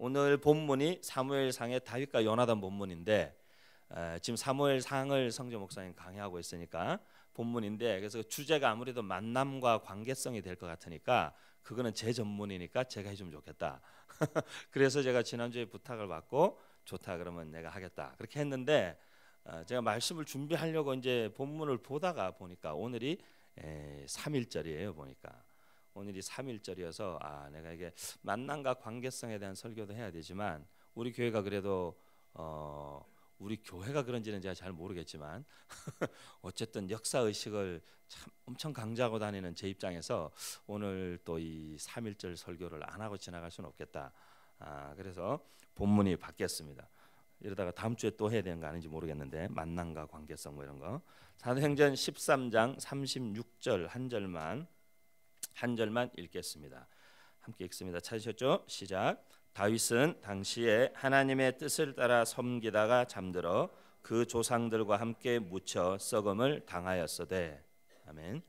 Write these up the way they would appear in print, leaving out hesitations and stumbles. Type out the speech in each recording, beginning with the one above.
오늘 본문이 사무엘상의 다윗과 요나단 본문인데 지금 사무엘상을 성재 목사님 강의하고 있으니까 본문인데, 그래서 주제가 아무래도 만남과 관계성이 될 것 같으니까 그거는 제 전문이니까 제가 해주면 좋겠다. 그래서 제가 지난주에 부탁을 받고 좋다 그러면 내가 하겠다 그렇게 했는데, 제가 말씀을 준비하려고 이제 본문을 보니까 오늘이 3일절이에요. 보니까 오늘이 3일절이어서 내가 이게 만남과 관계성에 대한 설교도 해야 되지만, 우리 교회가 그래도 우리 교회가 그런지는 제가 잘 모르겠지만 어쨌든 역사의식을 참 엄청 강조하고 다니는 제 입장에서 오늘 또 이 3.1절 설교를 안 하고 지나갈 수는 없겠다. 그래서 본문이 바뀌었습니다. 이러다가 다음 주에 또 해야 되는 거 아닌지 모르겠는데, 만남과 관계성 뭐 이런 거. 사도행전 13장 36절 한 절만 읽겠습니다. 함께 읽습니다. 찾으셨죠? 시작. 다윗은 당시에 하나님의 뜻을 따라 섬기다가 잠들어 그 조상들과 함께 묻혀 썩음을 당하였으되. 아멘.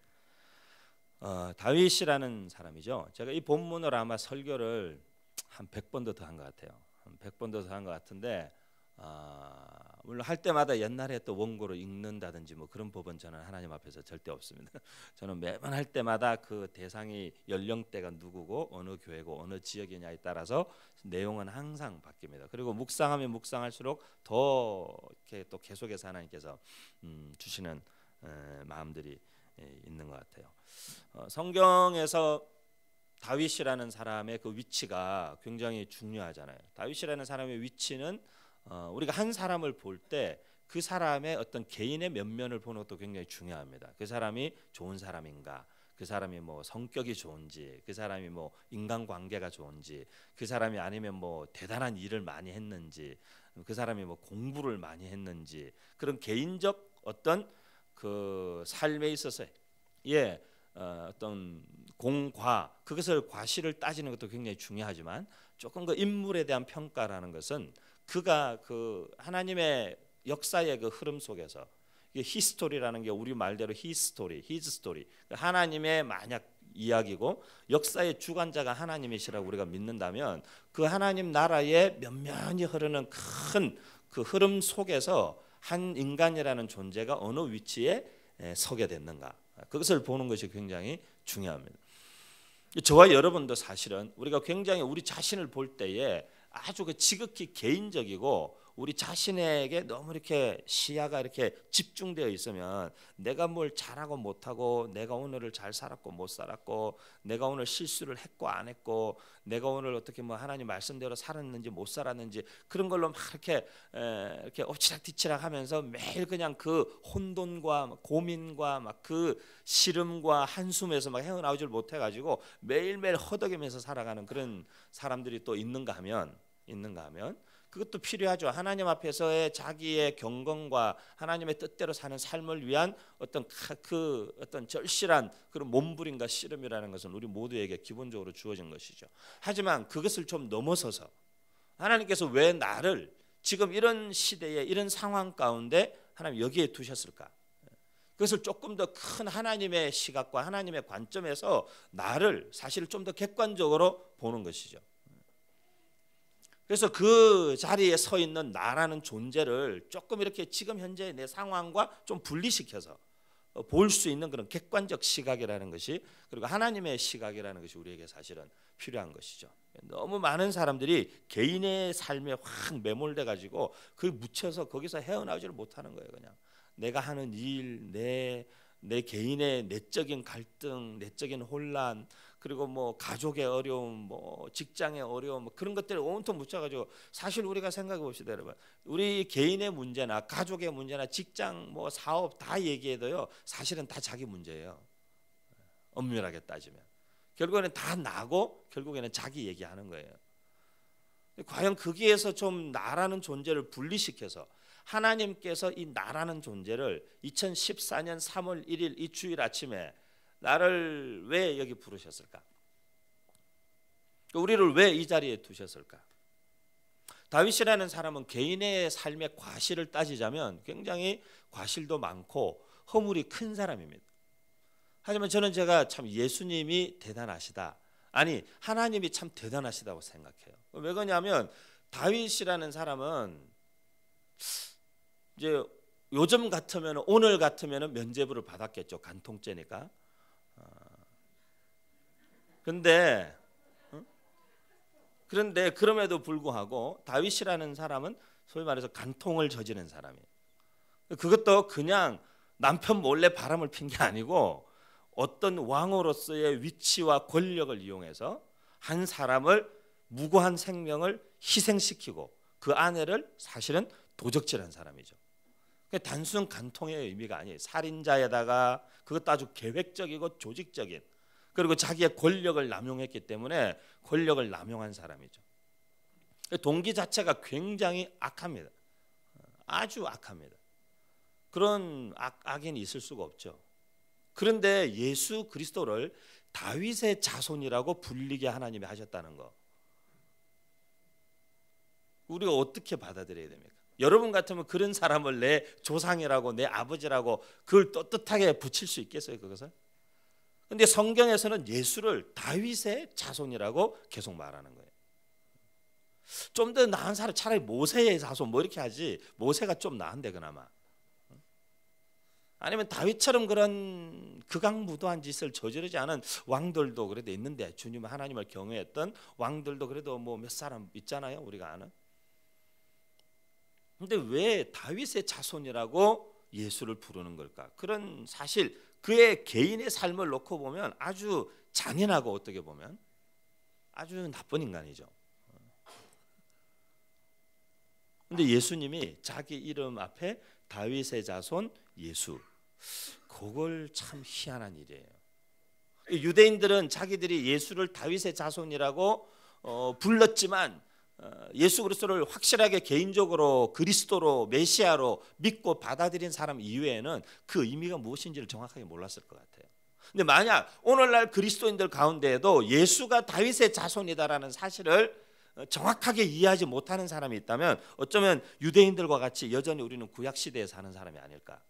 다윗이라는 사람이죠. 제가 이 본문을 아마 설교를 한 100번도 더 한 것 같아요. 한 100번도 더 한 것 같은데, 물론 할 때마다 옛날에 또 원고를 읽는다든지 뭐 그런 법은 저는 하나님 앞에서 절대 없습니다. 저는 매번 할 때마다 그 대상이 연령대가 누구고 어느 교회고 어느 지역이냐에 따라서 내용은 항상 바뀝니다. 그리고 묵상하면 묵상할수록 더 이렇게 또 계속해서 하나님께서 주시는 마음들이 있는 것 같아요. 성경에서 다윗이라는 사람의 그 위치가 굉장히 중요하잖아요. 다윗이라는 사람의 위치는 우리가 한 사람을 볼 때 그 사람의 어떤 개인의 면면을 보는 것도 굉장히 중요합니다. 그 사람이 좋은 사람인가, 그 사람이 뭐 성격이 좋은지, 그 사람이 뭐 인간관계가 좋은지, 그 사람이 아니면 뭐 대단한 일을 많이 했는지, 그 사람이 뭐 공부를 많이 했는지, 그런 개인적 어떤 그 삶에 있어서의 어떤 공과, 그것을 과실을 따지는 것도 굉장히 중요하지만, 조금 그 인물에 대한 평가라는 것은 그가 그 하나님의 역사의 그 흐름 속에서, 히스토리라는 게 우리 말대로 히즈 스토리, 하나님의 만약 이야기고 역사의 주관자가 하나님이시라고 우리가 믿는다면, 그 하나님 나라의 면면이 흐르는 큰 그 흐름 속에서 한 인간이라는 존재가 어느 위치에 서게 됐는가, 그것을 보는 것이 굉장히 중요합니다. 저와 여러분도 사실은 우리가 굉장히 우리 자신을 볼 때에 아주 그 지극히 개인적이고 우리 자신에게 너무 이렇게 시야가 이렇게 집중되어 있으면, 내가 뭘 잘하고 못하고, 내가 오늘을 잘 살았고 못 살았고, 내가 오늘 실수를 했고 안 했고, 내가 오늘 어떻게 뭐 하나님 말씀대로 살았는지 못 살았는지, 그런 걸로 막 이렇게 엎치락뒤치락 하면서 매일 그냥 그 혼돈과 고민과 막 그 시름과 한숨에서 막 헤어나오질 못해가지고 매일매일 허덕이면서 살아가는 그런 사람들이 또 있는가 하면 그것도 필요하죠. 하나님 앞에서의 자기의 경건과 하나님의 뜻대로 사는 삶을 위한 어떤 어떤 절실한 그런 몸부림과 씨름이라는 것은 우리 모두에게 기본적으로 주어진 것이죠. 하지만 그것을 좀 넘어서서 하나님께서 왜 나를 지금 이런 시대에 이런 상황 가운데 하나님 여기에 두셨을까? 그것을 조금 더 큰 하나님의 시각과 하나님의 관점에서 나를 사실 좀 더 객관적으로 보는 것이죠. 그래서 그 자리에 서 있는 나라는 존재를 조금 이렇게 지금 현재 내 상황과 좀 분리시켜서 볼 수 있는 그런 객관적 시각이라는 것이, 그리고 하나님의 시각이라는 것이 우리에게 사실은 필요한 것이죠. 너무 많은 사람들이 개인의 삶에 확 매몰돼 가지고 그 묻혀서 거기서 헤어나오지를 못하는 거예요. 그냥 내가 하는 일, 내 개인의 내적인 갈등, 내적인 혼란, 그리고 뭐 가족의 어려움, 뭐 직장의 어려움, 뭐 그런 것들을 온통 묻혀가지고, 사실 우리가 생각해 봅시다, 여러분. 우리 개인의 문제나 가족의 문제나 직장, 뭐 사업 다 얘기해도요, 사실은 다 자기 문제예요. 엄밀하게 따지면 결국에는 다 나고 결국에는 자기 얘기하는 거예요. 과연 거기에서 좀 나라는 존재를 분리시켜서 하나님께서 이 나라는 존재를 2014년 3월 1일 이 주일 아침에 나를 왜 여기 부르셨을까? 우리를 왜 이 자리에 두셨을까? 다윗이라는 사람은 개인의 삶의 과실을 따지자면 굉장히 과실도 많고 허물이 큰 사람입니다. 하지만 제가 참 예수님이 대단하시다, 아니 하나님이 참 대단하시다고 생각해요. 왜 그러냐면 다윗이라는 사람은 이제 요즘 같으면 오늘 같으면 면죄부를 받았겠죠. 간통죄니까. 그런데 그럼에도 불구하고 다윗이라는 사람은 소위 말해서 간통을 저지른 사람이에요. 그것도 그냥 남편 몰래 바람을 핀 게 아니고 어떤 왕으로서의 위치와 권력을 이용해서 한 사람을 무고한 생명을 희생시키고 그 아내를 사실은 도적질한 사람이죠. 단순 간통의 의미가 아니에요. 살인자에다가 그것도 아주 계획적이고 조직적인, 그리고 자기의 권력을 남용했기 때문에 권력을 남용한 사람이죠. 동기 자체가 굉장히 악합니다. 아주 악합니다. 그런 악인이 있을 수가 없죠. 그런데 예수 그리스도를 다윗의 자손이라고 불리게 하나님이 하셨다는 거, 우리가 어떻게 받아들여야 됩니까? 여러분 같으면 그런 사람을 내 조상이라고, 내 아버지라고 그걸 떳떳하게 붙일 수 있겠어요, 그것을? 근데 성경에서는 예수를 다윗의 자손이라고 계속 말하는 거예요. 좀 더 나은 사람 차라리 모세의 자손 뭐 이렇게 하지, 모세가 좀 나은데 그나마. 아니면 다윗처럼 그런 극악무도한 짓을 저지르지 않은 왕들도 그래도 있는데, 주님 하나님을 경외했던 왕들도 그래도 뭐 몇 사람 있잖아요, 우리가 아는. 근데 왜 다윗의 자손이라고 예수를 부르는 걸까? 그런 사실, 그의 개인의 삶을 놓고 보면 아주 잔인하고 어떻게 보면 아주 나쁜 인간이죠. 근데 예수님이 자기 이름 앞에 다윗의 자손 예수, 그걸 참 희한한 일이에요. 유대인들은 자기들이 예수를 다윗의 자손이라고 불렀지만 예수 그리스도를 확실하게 개인적으로 그리스도로 메시아로 믿고 받아들인 사람 이외에는 그 의미가 무엇인지를 정확하게 몰랐을 것 같아요. 근데 만약 오늘날 그리스도인들 가운데에도 예수가 다윗의 자손이다라는 사실을 정확하게 이해하지 못하는 사람이 있다면 어쩌면 유대인들과 같이 여전히 우리는 구약시대에 사는 사람이 아닐까.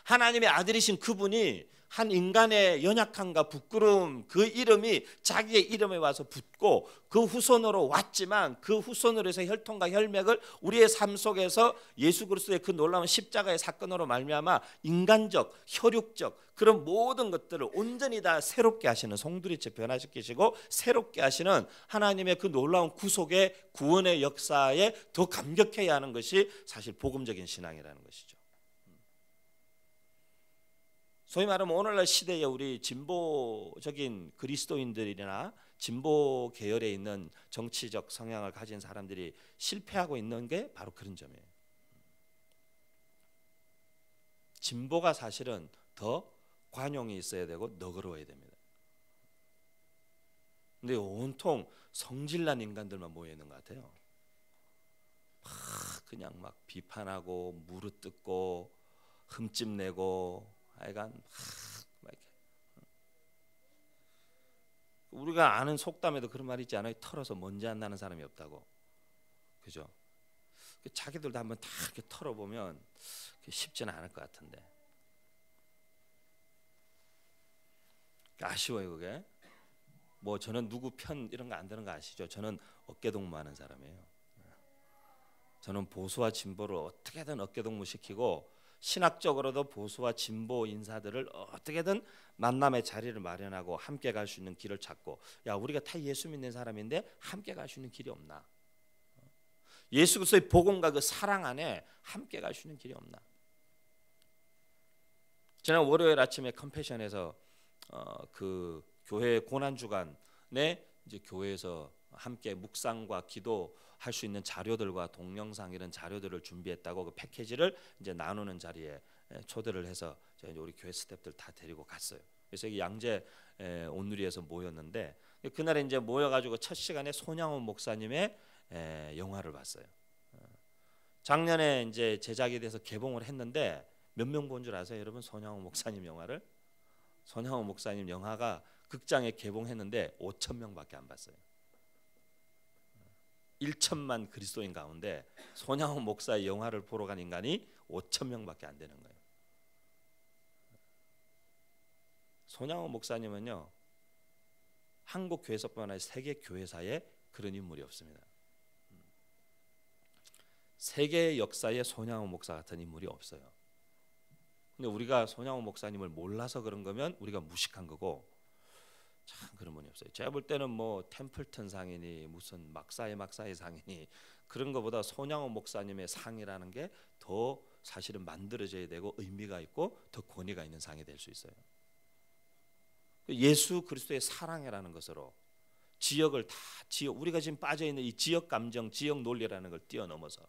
하나님의 아들이신 그분이 한 인간의 연약함과 부끄러움, 그 이름이 자기의 이름에 와서 붙고 그 후손으로 왔지만 그 후손으로 해서 혈통과 혈맥을 우리의 삶 속에서 예수 그리스도의 그 놀라운 십자가의 사건으로 말미암아 인간적, 혈육적 그런 모든 것들을 온전히 다 새롭게 하시는, 송두리째 변화시키시고 새롭게 하시는 하나님의 그 놀라운 구속의 구원의 역사에 더 감격해야 하는 것이 사실 복음적인 신앙이라는 것이죠. 소위 말하면 오늘날 시대에 우리 진보적인 그리스도인들이나 진보 계열에 있는 정치적 성향을 가진 사람들이 실패하고 있는 게 바로 그런 점이에요. 진보가 사실은 더 관용이 있어야 되고 너그러워야 됩니다. 근데 온통 성질난 인간들만 모여 있는 것 같아요. 그냥 막 비판하고 무릇뜯고 흠집내고 하여간 막 이렇게. 우리가 아는 속담에도 그런 말이 있지 않아요? 털어서 먼지 안 나는 사람이 없다고. 그죠? 자기들도 한번 다 이렇게 털어보면 쉽지는 않을 것 같은데. 아쉬워요, 그게. 뭐 저는 누구 편 이런 거 안 드는 거 아시죠? 저는 어깨동무하는 사람이에요. 저는 보수와 진보를 어떻게든 어깨동무 시키고 신학적으로도 보수와 진보 인사들을 어떻게든 만남의 자리를 마련하고 함께 갈 수 있는 길을 찾고, 야 우리가 다 예수 믿는 사람인데 함께 갈 수 있는 길이 없나? 예수 그리스도의 복음과 그 사랑 안에 함께 갈 수 있는 길이 없나? 지난 월요일 아침에 컴패션에서 그 교회 고난 주간에 이제 교회에서 함께 묵상과 기도할 수 있는 자료들과 동영상 이런 자료들을 준비했다고 그 패키지를 이제 나누는 자리에 초대를 해서 우리 교회 스태프들 다 데리고 갔어요. 그래서 여기 양재 온누리에서 모였는데 그날에 이제 모여가지고 첫 시간에 손양원 목사님의 영화를 봤어요. 작년에 이제 제작이 돼서 개봉을 했는데 몇 명 본 줄 아세요, 여러분? 손양원 목사님 영화를? 손양원 목사님 영화가 극장에 개봉했는데 5천 명밖에 안 봤어요. 1천만 그리스도인 가운데 손양원 목사의 영화를 보러 간 인간이 5천 명밖에 안 되는 거예요. 손양원 목사님은요, 한국 교회뿐만 아니라 세계 교회사의 그런 인물이 없습니다. 세계 역사에 손양호 목사 같은 인물이 없어요. 근데 우리가 손양호 목사님을 몰라서 그런 거면 우리가 무식한 거고, 참 그런 분이 없어요. 제가 볼 때는 뭐 템플턴 상이니 무슨 막사의 상이니 그런 것보다 손양호 목사님의 상이라는 게 더 사실은 만들어져야 되고 의미가 있고 더 권위가 있는 상이 될 수 있어요. 예수 그리스도의 사랑이라는 것으로 지역을 다 우리가 지금 빠져 있는 이 지역 감정, 지역 논리라는 걸 뛰어넘어서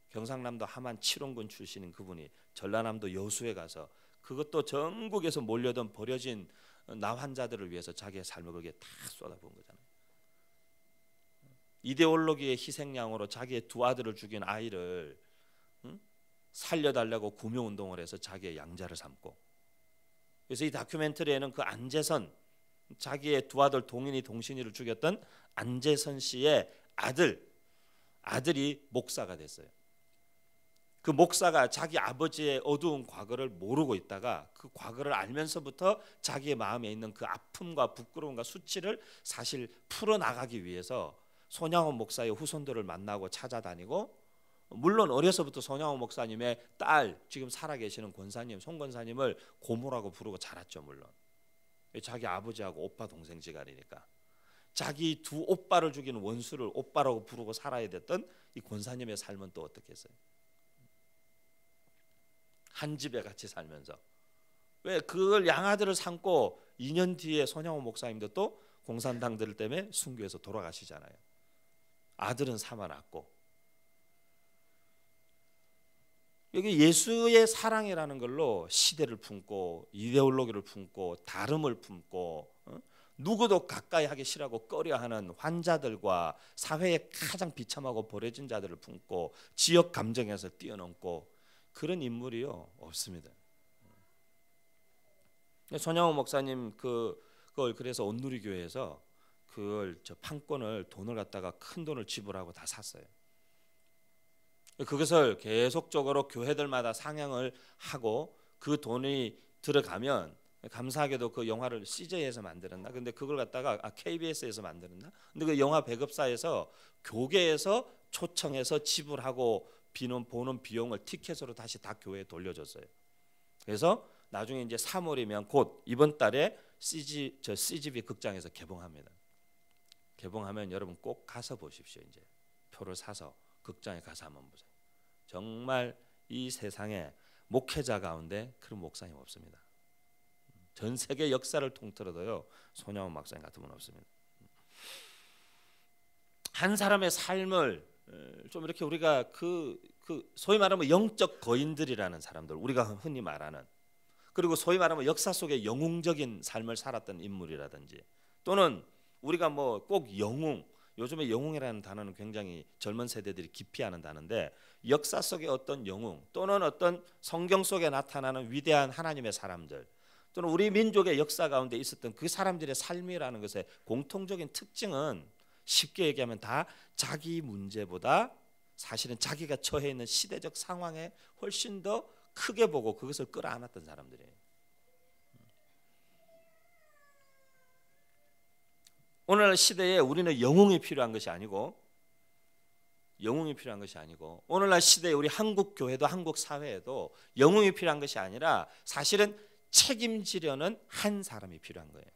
경상남도 함안 칠홍군 출신인 그분이 전라남도 여수에 가서 그것도 전국에서 몰려든 버려진 나 환자들을 위해서 자기의 삶을 거기에 다 쏟아부은 거잖아요. 이데올로기의 희생양으로 자기의 두 아들을 죽인 아이를 살려달라고 구명운동을 해서 자기의 양자를 삼고, 그래서 이 다큐멘터리에는 그 안재선, 자기의 두 아들 동인이 동신이를 죽였던 안재선 씨의 아들이 목사가 됐어요. 그 목사가 자기 아버지의 어두운 과거를 모르고 있다가 그 과거를 알면서부터 자기의 마음에 있는 그 아픔과 부끄러움과 수치를 사실 풀어나가기 위해서 손양호 목사의 후손들을 만나고 찾아다니고, 물론 어려서부터 손양호 목사님의 딸 지금 살아계시는 권사님, 송 권사님을 고모라고 부르고 자랐죠. 물론 자기 아버지하고 오빠 동생 지간이니까 자기 두 오빠를 죽인 원수를 오빠라고 부르고 살아야 됐던 이 권사님의 삶은 또 어떻겠어요? 한 집에 같이 살면서 왜 그걸 양아들을 삼고 2년 뒤에 손양호 목사님도 또 공산당들 때문에 순교해서 돌아가시잖아요. 아들은 삼아놨고. 여기 예수의 사랑이라는 걸로 시대를 품고 이데올로기를 품고 다름을 품고 누구도 가까이 하기 싫어하고 꺼려하는 환자들과 사회의 가장 비참하고 버려진 자들을 품고 지역 감정에서 뛰어넘고 그런 인물이요 없습니다. 손양호 목사님 그걸 그래서 온누리교회에서 그걸 판권을 돈을 갖다가 큰 돈을 지불하고 다 샀어요. 그것을 계속적으로 교회들마다 상영을 하고 그 돈이 들어가면 감사하게도 그 영화를 CJ에서 만들었나? 근데 그걸 갖다가 KBS에서 만들었나? 근데 그 영화 배급사에서 교계에서 초청해서 지불하고 보는 비용을 티켓으로 다시 다 교회에 돌려줬어요. 그래서 나중에 이제 3월이면 곧 이번 달에 CGV 극장에서 개봉합니다. 개봉하면 여러분 꼭 가서 보십시오. 이제 표를 사서 극장에 가서 한번 보세요. 정말 이 세상에 목회자 가운데 그런 목사님 없습니다. 전 세계 역사를 통틀어도요 손양호 목사님 같은 분 없습니다. 한 사람의 삶을 좀 이렇게 우리가 그 소위 말하면 영적 거인들이라는 사람들, 우리가 흔히 말하는, 그리고 소위 말하면 역사 속에 영웅적인 삶을 살았던 인물이라든지, 또는 우리가 뭐 꼭 영웅, 요즘에 영웅이라는 단어는 굉장히 젊은 세대들이 기피하는 단어인데, 역사 속의 어떤 영웅 또는 어떤 성경 속에 나타나는 위대한 하나님의 사람들, 또는 우리 민족의 역사 가운데 있었던 그 사람들의 삶이라는 것의 공통적인 특징은 쉽게 얘기하면 다 자기 문제보다 사실은 자기가 처해 있는 시대적 상황에 훨씬 더 크게 보고 그것을 끌어안았던 사람들이에요. 오늘 시대에 우리는 영웅이 필요한 것이 아니고 오늘날 시대에 우리 한국 교회도 한국 사회에도 영웅이 필요한 것이 아니라 사실은 책임지려는 한 사람이 필요한 거예요.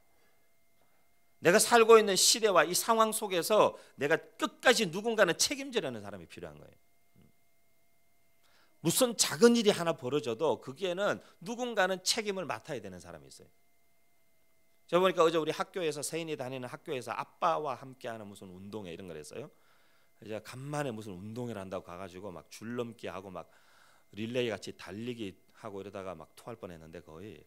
내가 살고 있는 시대와 이 상황 속에서 내가 끝까지 누군가는 책임지려는 사람이 필요한 거예요. 무슨 작은 일이 하나 벌어져도 거기에는 누군가는 책임을 맡아야 되는 사람이 있어요. 제가 보니까 어제 우리 학교에서 세인이 다니는 학교에서 아빠와 함께하는 무슨 운동회 이런 걸 했어요. 제가 간만에 무슨 운동회를 한다고 가가지고 막 줄넘기 하고 막 릴레이 같이 달리기 하고 이러다가 막 토할 뻔했는데 거의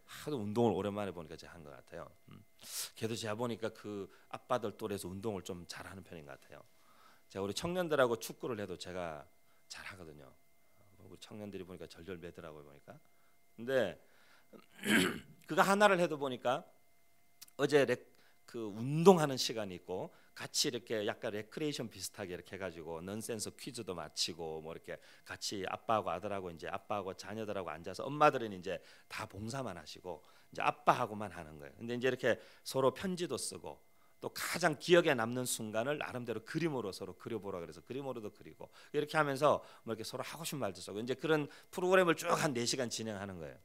하도 운동을 오랜만에 보니까 제가 한 것 같아요. 걔도 제가 보니까 그 아빠들 또래에서 운동을 좀 잘하는 편인 것 같아요. 제가 우리 청년들하고 축구를 해도 제가 잘하거든요. 우리 청년들이 보니까 절절 매더라고요 보니까. 근데 그거 하나를 해도 보니까 어제 그 운동하는 시간이 있고 같이 이렇게 약간 레크레이션 비슷하게 이렇게 해가지고 넌센스 퀴즈도 마치고 뭐 이렇게 같이 아빠하고 아들하고 이제 아빠하고 자녀들하고 앉아서 엄마들은 이제 다 봉사만 하시고 이제 아빠하고만 하는 거예요. 근데 이제 이렇게 서로 편지도 쓰고 또 가장 기억에 남는 순간을 나름대로 그림으로 서로 그려보라 그래서 그림으로도 그리고 이렇게 하면서 뭐 이렇게 서로 하고 싶은 말도 쓰고 이제 그런 프로그램을 쭉 한 4시간 진행하는 거예요.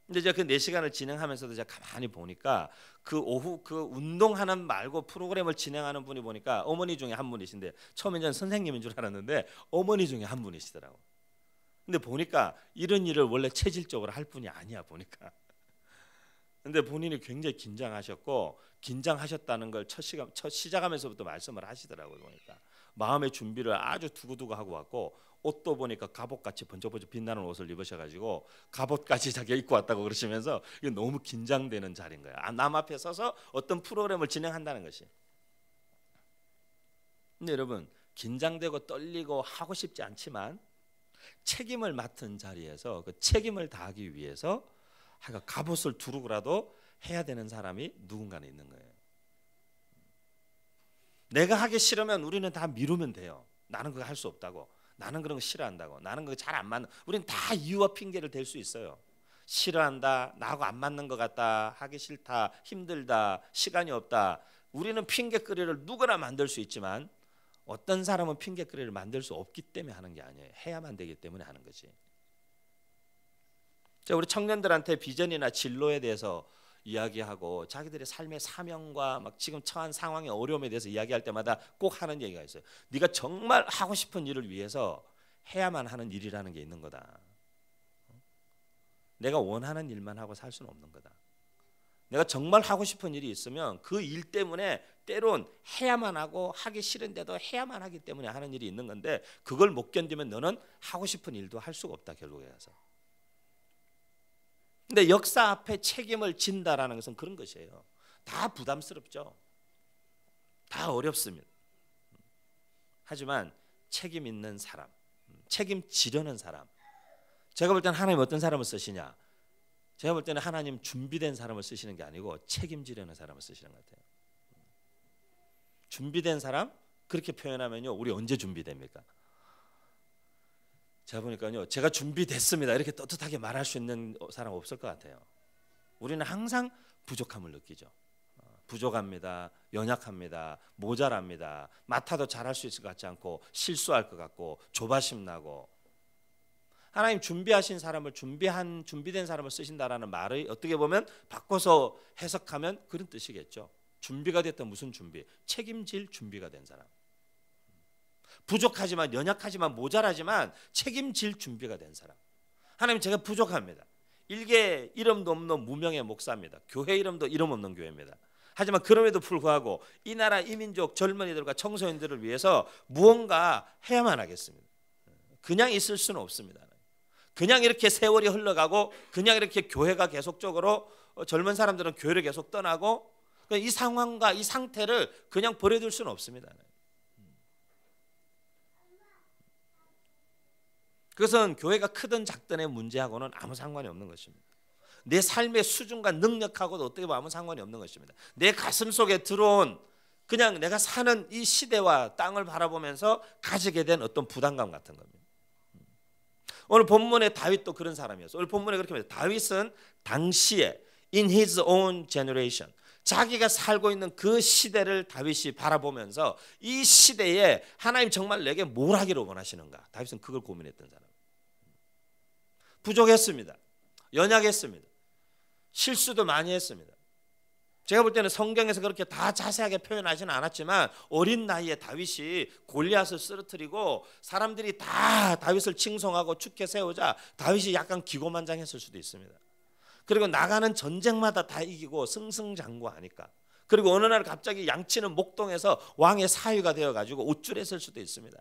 근데 제가 그 4시간을 진행하면서도 제가 가만히 보니까 그 오후 그 운동하는 말고 프로그램을 진행하는 분이 보니까 어머니 중에 한 분이신데 처음에 저는 선생님인 줄 알았는데 어머니 중에 한 분이시더라고. 근데 보니까 이런 일을 원래 체질적으로 할 분이 아니야 보니까. 근데 본인이 굉장히 긴장하셨고 긴장하셨다는 걸 첫 시작하면서부터 말씀을 하시더라고요. 보니까 마음의 준비를 아주 두고두고 하고 왔고 옷도 보니까 갑옷같이 번쩍번쩍 빛나는 옷을 입으셔가지고 갑옷까지 자기가 입고 왔다고 그러시면서 이게 너무 긴장되는 자리인 거야. 남 앞에 서서 어떤 프로그램을 진행한다는 것이. 근데 여러분 긴장되고 떨리고 하고 싶지 않지만 책임을 맡은 자리에서 그 책임을 다하기 위해서 갑옷을 두르고라도 해야 되는 사람이 누군가는 있는 거예요. 내가 하기 싫으면 우리는 다 미루면 돼요. 나는 그거 할 수 없다고. 나는 그런 거 싫어한다고. 나는 그거 잘 안 맞는. 우리는 다 이유와 핑계를 댈 수 있어요. 싫어한다. 나하고 안 맞는 것 같다. 하기 싫다. 힘들다. 시간이 없다. 우리는 핑계거리를 누구나 만들 수 있지만 어떤 사람은 핑계거리를 만들 수 없기 때문에 하는 게 아니에요. 해야만 되기 때문에 하는 거지. 자, 우리 청년들한테 비전이나 진로에 대해서 이야기하고 자기들의 삶의 사명과 막 지금 처한 상황의 어려움에 대해서 이야기할 때마다 꼭 하는 얘기가 있어요. 네가 정말 하고 싶은 일을 위해서 해야만 하는 일이라는 게 있는 거다. 내가 원하는 일만 하고 살 수는 없는 거다. 내가 정말 하고 싶은 일이 있으면 그 일 때문에 때론 해야만 하고 하기 싫은데도 해야만 하기 때문에 하는 일이 있는 건데 그걸 못 견디면 너는 하고 싶은 일도 할 수가 없다 결국에 가서. 근데 역사 앞에 책임을 진다라는 것은 그런 것이에요. 다 부담스럽죠. 다 어렵습니다. 하지만 책임 있는 사람, 책임지려는 사람. 제가 볼 때는 하나님 어떤 사람을 쓰시냐? 제가 볼 때는 하나님 준비된 사람을 쓰시는 게 아니고 책임지려는 사람을 쓰시는 것 같아요. 준비된 사람? 그렇게 표현하면요. 우리 언제 준비됩니까? 제가 보니까요. 제가 준비됐습니다. 이렇게 떳떳하게 말할 수 있는 사람 없을 것 같아요. 우리는 항상 부족함을 느끼죠. 부족합니다. 연약합니다. 모자랍니다. 맡아도 잘할 수 있을 것 같지 않고 실수할 것 같고 조바심 나고. 하나님 준비하신 사람을 준비된 사람을 쓰신다라는 말을 어떻게 보면 바꿔서 해석하면 그런 뜻이겠죠. 준비가 됐던 무슨 준비? 책임질 준비가 된 사람. 부족하지만 연약하지만 모자라지만 책임질 준비가 된 사람. 하나님 제가 부족합니다. 일개 이름도 없는 무명의 목사입니다. 교회 이름도 이름 없는 교회입니다. 하지만 그럼에도 불구하고 이 나라 이민족 젊은이들과 청소년들을 위해서 무언가 해야만 하겠습니다. 그냥 있을 수는 없습니다. 그냥 이렇게 세월이 흘러가고 그냥 이렇게 교회가 계속적으로 젊은 사람들은 교회를 계속 떠나고 이 상황과 이 상태를 그냥 버려둘 수는 없습니다. 그것은 교회가 크든 작든의 문제하고는 아무 상관이 없는 것입니다. 내 삶의 수준과 능력하고도 어떻게 보면 아무 상관이 없는 것입니다. 내 가슴 속에 들어온 그냥 내가 사는 이 시대와 땅을 바라보면서 가지게 된 어떤 부담감 같은 겁니다. 오늘 본문의 다윗도 그런 사람이었어요. 오늘 본문에 그렇게 말해요. 다윗은 당시에 in his own generation 자기가 살고 있는 그 시대를 다윗이 바라보면서 이 시대에 하나님 정말 내게 뭘 하기를 원하시는가? 다윗은 그걸 고민했던 사람. 부족했습니다. 연약했습니다. 실수도 많이 했습니다. 제가 볼 때는 성경에서 그렇게 다 자세하게 표현하지는 않았지만 어린 나이에 다윗이 골리앗을 쓰러뜨리고 사람들이 다 다윗을 칭송하고 축해 세우자 다윗이 약간 기고만장했을 수도 있습니다. 그리고 나가는 전쟁마다 다 이기고 승승장구하니까. 그리고 어느 날 갑자기 양치는 목동에서 왕의 사위가 되어가지고 우쭐했을 수도 있습니다.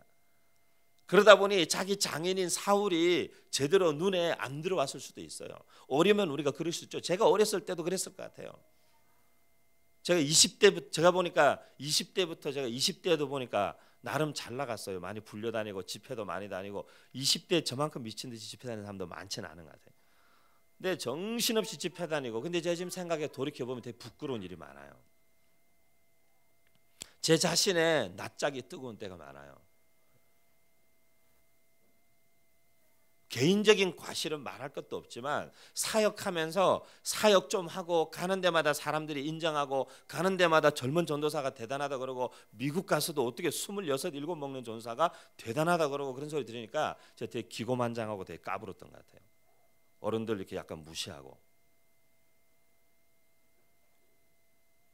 그러다 보니 자기 장인인 사울이 제대로 눈에 안 들어왔을 수도 있어요. 어리면 우리가 그럴 수 있죠. 제가 어렸을 때도 그랬을 것 같아요. 제가 20대부터 제가 보니까 20대부터 제가 20대도 보니까 나름 잘 나갔어요. 많이 불려다니고 집회도 많이 다니고 20대 저만큼 미친 듯이 집회 다니는 사람도 많지는 않은 것 같아요. 근데 정신없이 집회 다니고 근데 제가 지금 생각에 돌이켜보면 되게 부끄러운 일이 많아요. 제 자신의 낯짝이 뜨거운 때가 많아요. 개인적인 과실은 말할 것도 없지만 사역하면서 사역 좀 하고 가는 데마다 사람들이 인정하고 가는 데마다 젊은 전도사가 대단하다 그러고 미국 가서도 어떻게 26, 7 먹는 전도사가 대단하다 그러고 그런 소리 들으니까 제가 되게 기고만장하고 되게 까불었던 것 같아요. 어른들 이렇게 약간 무시하고.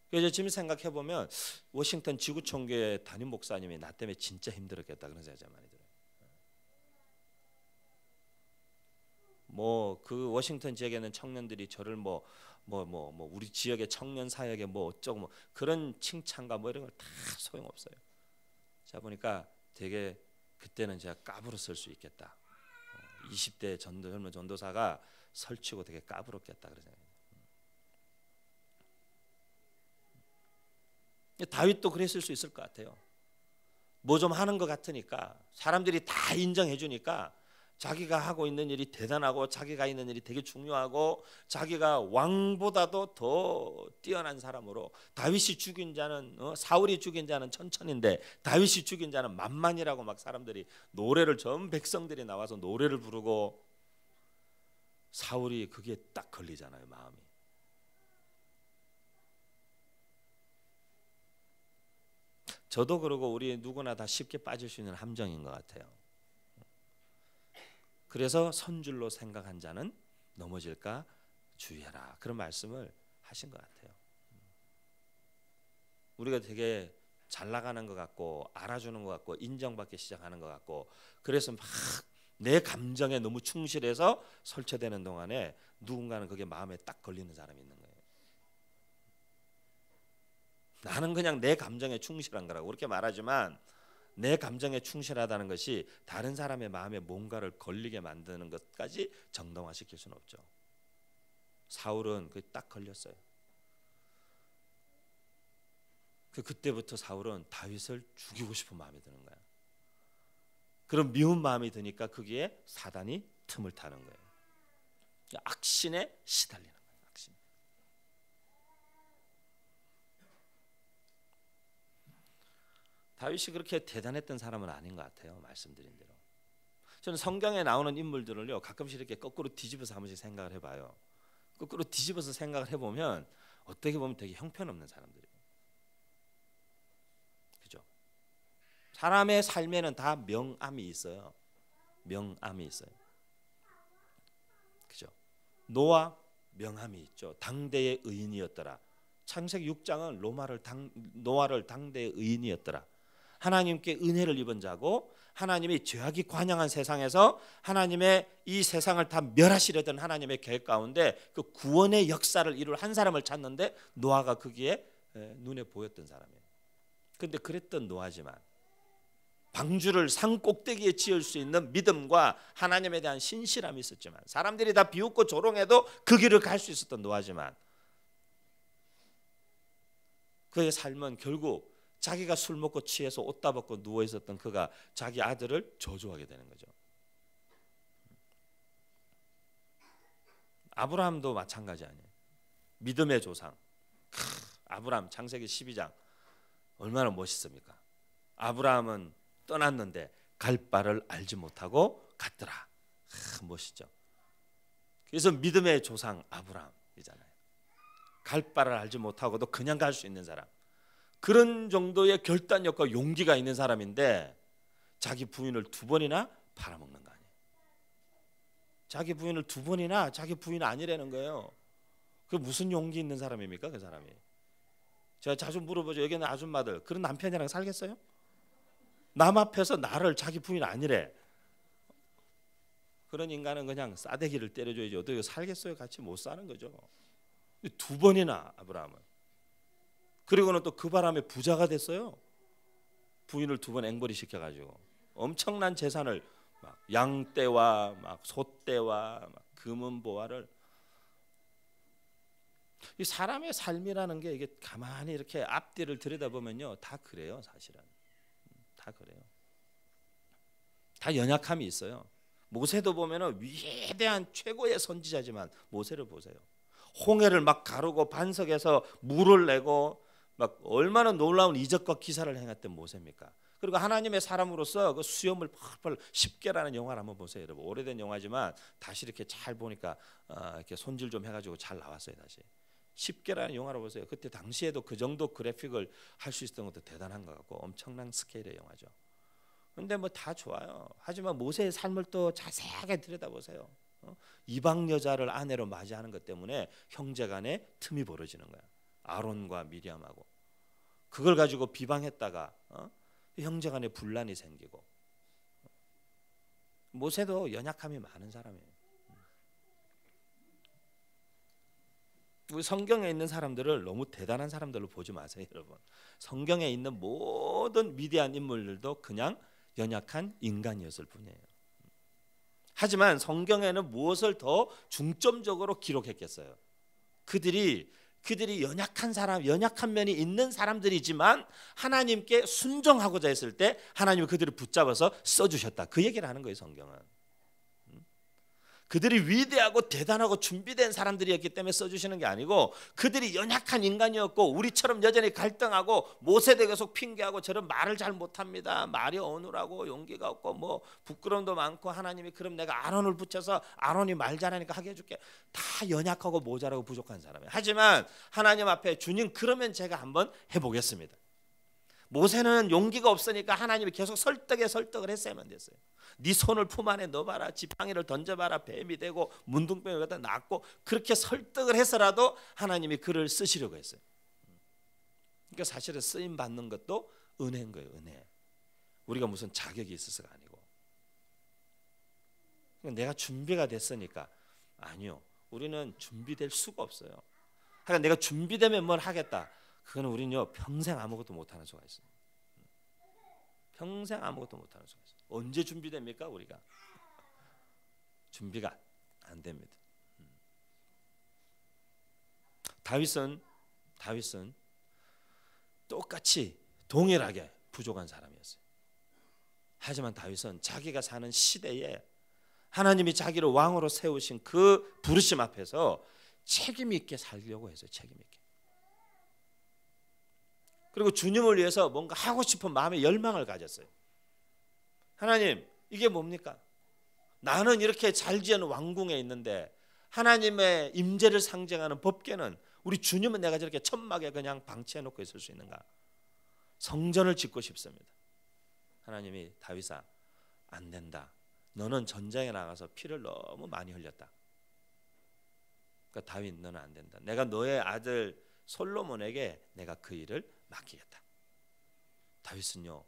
그래서 지금 생각해 보면 워싱턴 지구촌교회 담임 목사님이 나 때문에 진짜 힘들었겠다 그런 생각이 많이 들어요. 뭐 그 워싱턴 지역에는 청년들이 저를 뭐 우리 지역의 청년 사역에 뭐 어쩌고 뭐 그런 칭찬과 뭐 이런 걸 다 소용없어요. 자 보니까 되게 그때는 제가 까불었을 수 있겠다. 20대 젊은 전도사가 설치고 되게 까불었겠다 그런 생각이. 다윗도 그랬을 수 있을 것 같아요. 뭐 좀 하는 것 같으니까 사람들이 다 인정해 주니까 자기가 하고 있는 일이 대단하고 자기가 있는 일이 되게 중요하고 자기가 왕보다도 더 뛰어난 사람으로 다윗이 죽인 자는 사울이 죽인 자는 천천인데 다윗이 죽인 자는 만만이라고 막 사람들이 노래를 전 백성들이 나와서 노래를 부르고 사울이 그게 딱 걸리잖아요 마음이. 저도 그러고 우리 누구나 다 쉽게 빠질 수 있는 함정인 것 같아요. 그래서 선줄로 생각한 자는 넘어질까 주의하라 그런 말씀을 하신 것 같아요. 우리가 되게 잘 나가는 것 같고 알아주는 것 같고 인정받기 시작하는 것 같고 그래서 막 내 감정에 너무 충실해서 설치되는 동안에 누군가는 그게 마음에 딱 걸리는 사람이 있는 거예요. 나는 그냥 내 감정에 충실한 거라고 그렇게 말하지만 내 감정에 충실하다는 것이 다른 사람의 마음에 뭔가를 걸리게 만드는 것까지 정당화시킬 수는 없죠. 사울은 그게 딱 걸렸어요. 그때부터 사울은 다윗을 죽이고 싶은 마음이 드는 거야. 그런 미운 마음이 드니까 거기에 사단이 틈을 타는 거예요. 악신에 시달리는 거예요. 악신. 다윗이 그렇게 대단했던 사람은 아닌 것 같아요. 말씀드린 대로. 저는 성경에 나오는 인물들을요 가끔씩 이렇게 거꾸로 뒤집어서 한 번씩 생각을 해봐요. 거꾸로 뒤집어서 생각을 해보면 어떻게 보면 되게 형편없는 사람들이에요. 그죠? 사람의 삶에는 다 명암이 있어요. 명암이 있어요. 그죠? 노아 명암이 있죠. 당대의 의인이었더라. 창세기 6장은 노아를 당대의 의인이었더라. 하나님께 은혜를 입은 자고 하나님이 죄악이 관영한 세상에서 하나님의 이 세상을 다 멸하시려던 하나님의 계획 가운데 그 구원의 역사를 이룰 한 사람을 찾는데 노아가 거기에 눈에 보였던 사람이에요. 그런데 그랬던 노아지만 방주를 산 꼭대기에 지을 수 있는 믿음과 하나님에 대한 신실함이 있었지만 사람들이 다 비웃고 조롱해도 그 길을 갈 수 있었던 노아지만 그의 삶은 결국 자기가 술 먹고 취해서 옷 다 벗고 누워 있었던 그가 자기 아들을 저주하게 되는 거죠. 아브라함도 마찬가지 아니에요. 믿음의 조상. 아브라함 창세기 12장 얼마나 멋있습니까? 아브라함은 떠났는데 갈 바를 알지 못하고 갔더라. 멋있죠. 그래서 믿음의 조상 아브라함이잖아요. 갈 바를 알지 못하고도 그냥 갈 수 있는 사람. 그런 정도의 결단력과 용기가 있는 사람인데 자기 부인을 2번이나 팔아먹는 거 아니에요. 자기 부인을 2번이나 자기 부인 아니라는 거예요. 그 무슨 용기 있는 사람입니까 그 사람이. 제가 자주 물어보죠. 여기 있는 아줌마들 그런 남편이랑 살겠어요? 남 앞에서 나를 자기 부인 아니래. 그런 인간은 그냥 싸대기를 때려줘야지 어떻게 살겠어요? 같이 못 사는 거죠. 2번이나 아브라함은. 그리고는 또 그 바람에 부자가 됐어요. 부인을 2번 앵벌이 시켜가지고 엄청난 재산을 막 양떼와 막 소떼와 막 금은보화를. 이 사람의 삶이라는 게 이게 가만히 이렇게 앞뒤를 들여다보면요 다 그래요. 사실은 다 그래요. 다 연약함이 있어요. 모세도 보면은 위대한 최고의 선지자지만 모세를 보세요. 홍해를 막 가르고 반석에서 물을 내고 막 얼마나 놀라운 이적과 기사를 행했던 모세입니까? 그리고 하나님의 사람으로서 그 수염을 펄펄 10개라는 영화를 한번 보세요. 여러분 오래된 영화지만 다시 이렇게 잘 보니까 이렇게 손질 좀 해가지고 잘 나왔어요. 다시 10개라는 영화를 보세요. 그때 당시에도 그 정도 그래픽을 할 수 있었던 것도 대단한 것 같고 엄청난 스케일의 영화죠. 근데 뭐 다 좋아요. 하지만 모세의 삶을 또 자세하게 들여다보세요. 이방 여자를 아내로 맞이하는 것 때문에 형제간에 틈이 벌어지는 거야. 아론과 미리암하고 그걸 가지고 비방했다가 형제간에 분란이 생기고. 모세도 연약함이 많은 사람이에요. 우리 성경에 있는 사람들을 너무 대단한 사람들로 보지 마세요, 여러분. 성경에 있는 모든 위대한 인물들도 그냥 연약한 인간이었을 뿐이에요. 하지만 성경에는 무엇을 더 중점적으로 기록했겠어요? 그들이 연약한 사람, 연약한 면이 있는 사람들이지만 하나님께 순종하고자 했을 때 하나님이 그들을 붙잡아서 써주셨다. 그 얘기를 하는 거예요, 성경은. 그들이 위대하고 대단하고 준비된 사람들이었기 때문에 써주시는 게 아니고 그들이 연약한 인간이었고 우리처럼 여전히 갈등하고 모세도 계속 핑계하고 저런 말을 잘 못합니다. 말이 어눌하고 용기가 없고 뭐 부끄러움도 많고 하나님이 그럼 내가 아론을 붙여서 아론이 말 잘하니까 하게 해줄게. 다 연약하고 모자라고 부족한 사람이에요. 하지만 하나님 앞에 주님 그러면 제가 한번 해보겠습니다. 모세는 용기가 없으니까 하나님이 계속 설득을 했어야만 됐어요. 네 손을 품 안에 넣어봐라. 지팡이를 던져봐라. 뱀이 되고 문둥병이 갖다 낫고 그렇게 설득을 해서라도 하나님이 그를 쓰시려고 했어요. 그러니까 사실은 쓰임 받는 것도 은혜인 거예요. 은혜. 우리가 무슨 자격이 있어서가 아니고. 내가 준비가 됐으니까. 아니요. 우리는 준비될 수가 없어요. 그러니까 내가 준비되면 뭘 하겠다. 그거는 우리는요 평생 아무것도 못하는 수가 있어요. 평생 아무것도 못하는 수가 있어요. 언제 준비됩니까 우리가? 준비가 안 됩니다. 다윗은 똑같이 동일하게 부족한 사람이었어요. 하지만 다윗은 자기가 사는 시대에 하나님이 자기를 왕으로 세우신 그 부르심 앞에서 책임 있게 살려고 했어요. 책임 있게. 그리고 주님을 위해서 뭔가 하고 싶은 마음의 열망을 가졌어요. 하나님, 이게 뭡니까? 나는 이렇게 잘 지은 왕궁에 있는데 하나님의 임재를 상징하는 법궤는 우리 주님은 내가 저렇게 천막에 그냥 방치해놓고 있을 수 있는가? 성전을 짓고 싶습니다. 하나님이 다윗아, 안 된다. 너는 전장에 나가서 피를 너무 많이 흘렸다. 그러니까 다윗 너는 안 된다. 내가 너의 아들 솔로몬에게 내가 그 일을 맡기겠다. 다윗은요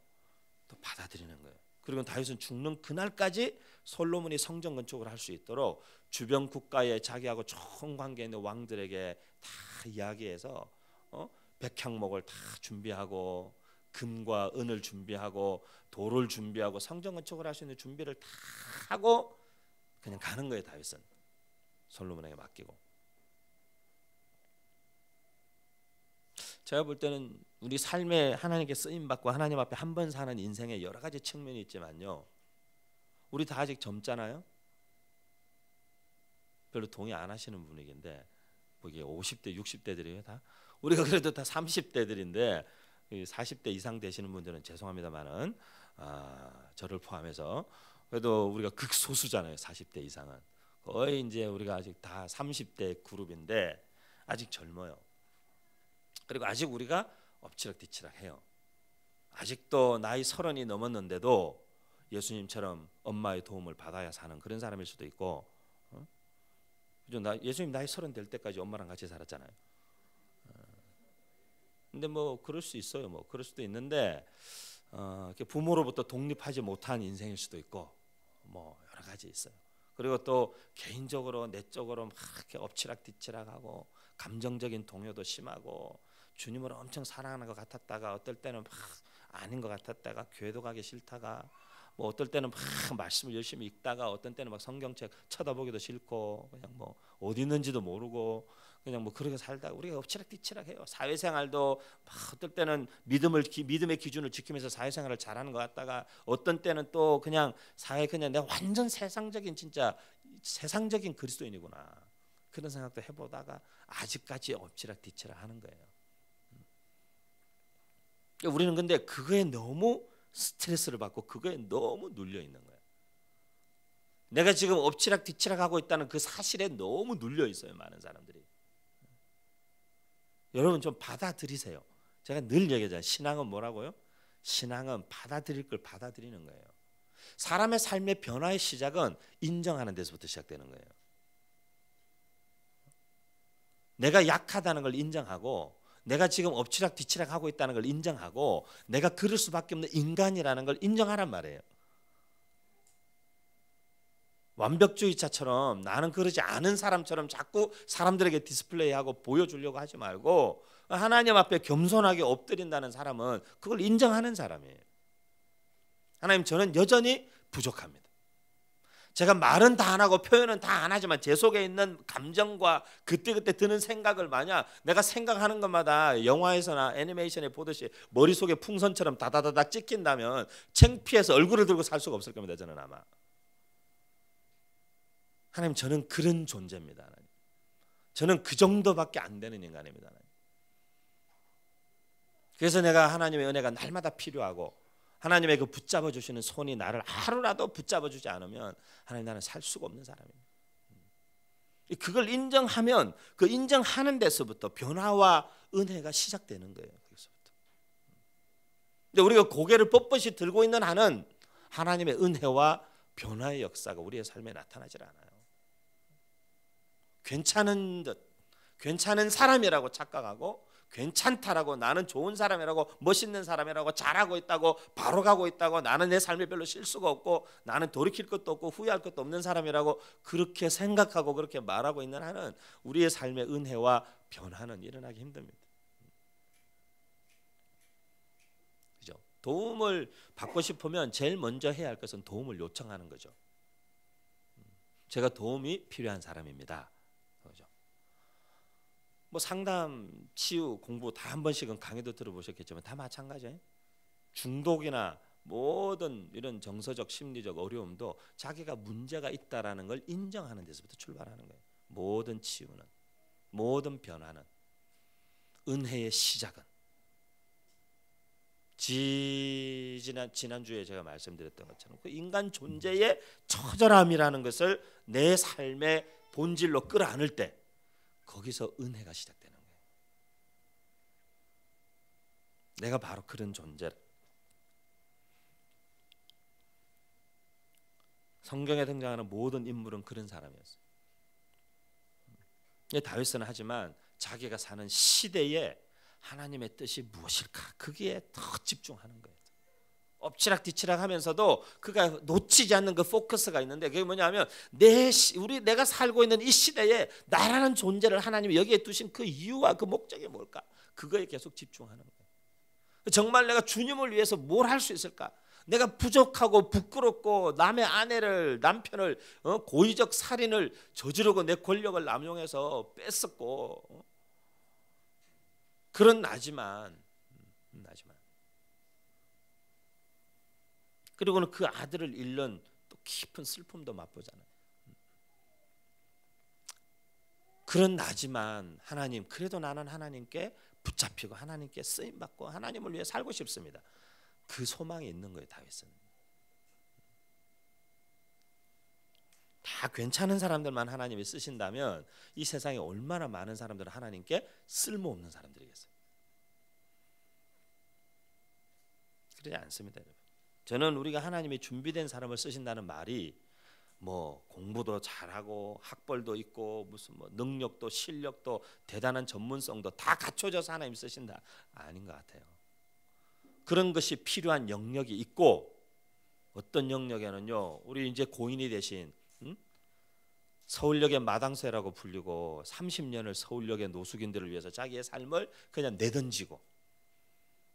또 받아들이는 거예요. 그리고 다윗은 죽는 그날까지 솔로몬이 성전 건축을 할 수 있도록 주변 국가에 자기하고 좋은 관계 있는 왕들에게 다 이야기해서 백향목을 다 준비하고 금과 은을 준비하고 돌을 준비하고 성전 건축을 할 수 있는 준비를 다 하고 그냥 가는 거예요. 다윗은 솔로몬에게 맡기고. 제가 볼 때는 우리 삶에 하나님께 쓰임받고 하나님 앞에 한 번 사는 인생에 여러 가지 측면이 있지만요, 우리 다 아직 젊잖아요. 별로 동의 안 하시는 분위기인데 뭐 이게 50대 60대들이에요 다. 우리가 그래도 다 30대들인데 40대 이상 되시는 분들은 죄송합니다만은 저를 포함해서 그래도 우리가 극소수잖아요. 40대 이상은 거의 이제 우리가 아직 다 30대 그룹인데 아직 젊어요. 그리고 아직 우리가 엎치락뒤치락해요. 아직도 나이 30이 넘었는데도 예수님처럼 엄마의 도움을 받아야 사는 그런 사람일 수도 있고, 예수님 나이 30 될 때까지 엄마랑 같이 살았잖아요. 근데 뭐 그럴 수 있어요. 뭐 그럴 수도 있는데 부모로부터 독립하지 못한 인생일 수도 있고, 뭐 여러 가지 있어요. 그리고 또 개인적으로 내적으로 막 이렇게 엎치락뒤치락하고 감정적인 동요도 심하고 주님을 엄청 사랑하는 것 같았다가 어떨 때는 막 아닌 것 같았다가 교회도 가기 싫다가 뭐 어떨 때는 막 말씀을 열심히 읽다가 어떤 때는 막 성경책 쳐다보기도 싫고 그냥 뭐 어디 있는지도 모르고 그냥 뭐 그렇게 살다가 우리가 엎치락뒤치락해요. 사회생활도 막 어떨 때는 믿음의 기준을 지키면서 사회생활을 잘하는 것 같다가 어떤 때는 또 그냥 그냥 내가 완전 진짜 세상적인 그리스도인이구나 그런 생각도 해보다가 아직까지 엎치락뒤치락 하는 거예요. 우리는 근데 그거에 너무 스트레스를 받고 그거에 너무 눌려 있는 거예요. 내가 지금 엎치락 뒤치락 하고 있다는 그 사실에 너무 눌려 있어요. 많은 사람들이. 여러분 좀 받아들이세요. 제가 늘 얘기하잖아요. 신앙은 뭐라고요? 신앙은 받아들일 걸 받아들이는 거예요. 사람의 삶의 변화의 시작은 인정하는 데서부터 시작되는 거예요. 내가 약하다는 걸 인정하고 내가 지금 엎치락 뒤치락 하고 있다는 걸 인정하고 내가 그럴 수밖에 없는 인간이라는 걸 인정하란 말이에요. 완벽주의자처럼 나는 그러지 않은 사람처럼 자꾸 사람들에게 디스플레이하고 보여주려고 하지 말고 하나님 앞에 겸손하게 엎드린다는 사람은 그걸 인정하는 사람이에요. 하나님, 저는 여전히 부족합니다. 제가 말은 다 안 하고 표현은 다 안 하지만 제 속에 있는 감정과 그때그때 드는 생각을 만약 내가 생각하는 것마다 영화에서나 애니메이션에 보듯이 머릿속에 풍선처럼 다다다닥 찍힌다면 창피해서 얼굴을 들고 살 수가 없을 겁니다. 저는 아마. 하나님, 저는 그런 존재입니다. 하나님. 저는 그 정도밖에 안 되는 인간입니다. 하나님. 그래서 내가 하나님의 은혜가 날마다 필요하고 하나님의 그 붙잡아 주시는 손이 나를 하루라도 붙잡아 주지 않으면 하나님, 나는 살 수가 없는 사람입니다. 그걸 인정하면 그 인정하는 데서부터 변화와 은혜가 시작되는 거예요. 거기서부터. 근데 우리가 고개를 뻣뻣이 들고 있는 한은 하나님의 은혜와 변화의 역사가 우리의 삶에 나타나질 않아요. 괜찮은 듯, 괜찮은 사람이라고 착각하고 괜찮다라고, 나는 좋은 사람이라고, 멋있는 사람이라고, 잘하고 있다고, 바로 가고 있다고, 나는 내 삶에 별로 실수가 없고 나는 돌이킬 것도 없고 후회할 것도 없는 사람이라고 그렇게 생각하고 그렇게 말하고 있는 한은 우리의 삶의 은혜와 변화는 일어나기 힘듭니다. 그죠? 도움을 받고 싶으면 제일 먼저 해야 할 것은 도움을 요청하는 거죠. 제가 도움이 필요한 사람입니다. 뭐 상담, 치유, 공부 다 한 번씩은 강의도 들어보셨겠지만 다 마찬가지예요. 중독이나 모든 이런 정서적 심리적 어려움도 자기가 문제가 있다라는 걸 인정하는 데서부터 출발하는 거예요. 모든 치유는, 모든 변화는, 은혜의 시작은 지난주에 제가 말씀드렸던 것처럼 그 인간 존재의 처절함이라는 것을 내 삶의 본질로 끌어안을 때 거기서 은혜가 시작되는 거예요. 내가 바로 그런 존재라. 성경에 등장하는 모든 인물은 그런 사람이었어요. 다윗은 하지만 자기가 사는 시대에 하나님의 뜻이 무엇일까? 그게 더 집중하는 거예요. 엎치락 뒤치락 하면서도 그가 놓치지 않는 그 포커스가 있는데 그게 뭐냐면 내가 살고 있는 이 시대에 나라는 존재를 하나님이 여기에 두신 그 이유와 그 목적이 뭘까? 그거에 계속 집중하는 거예요. 정말 내가 주님을 위해서 뭘 할 수 있을까? 내가 부족하고 부끄럽고 남의 아내를, 남편을 고의적 살인을 저지르고 내 권력을 남용해서 뺐었고 그런 나지만 그리고는 그 아들을 잃는 또 깊은 슬픔도 맛보잖아요. 그런 나지만 하나님, 그래도 나는 하나님께 붙잡히고 하나님께 쓰임 받고 하나님을 위해 살고 싶습니다. 그 소망이 있는 거예요. 다윗은. 다 괜찮은 사람들만 하나님이 쓰신다면 이 세상에 얼마나 많은 사람들은 하나님께 쓸모없는 사람들이겠어요. 그러지 않습니다, 여러분. 저는 우리가 하나님이 준비된 사람을 쓰신다는 말이 뭐 공부도 잘하고 학벌도 있고 무슨 뭐 능력도 실력도 대단한 전문성도 다 갖춰져서 하나님 쓰신다, 아닌 것 같아요. 그런 것이 필요한 영역이 있고, 어떤 영역에는요, 우리 이제 고인이 되신 서울역의 마당쇠라고 불리고 30년을 서울역의 노숙인들을 위해서 자기의 삶을 그냥 내던지고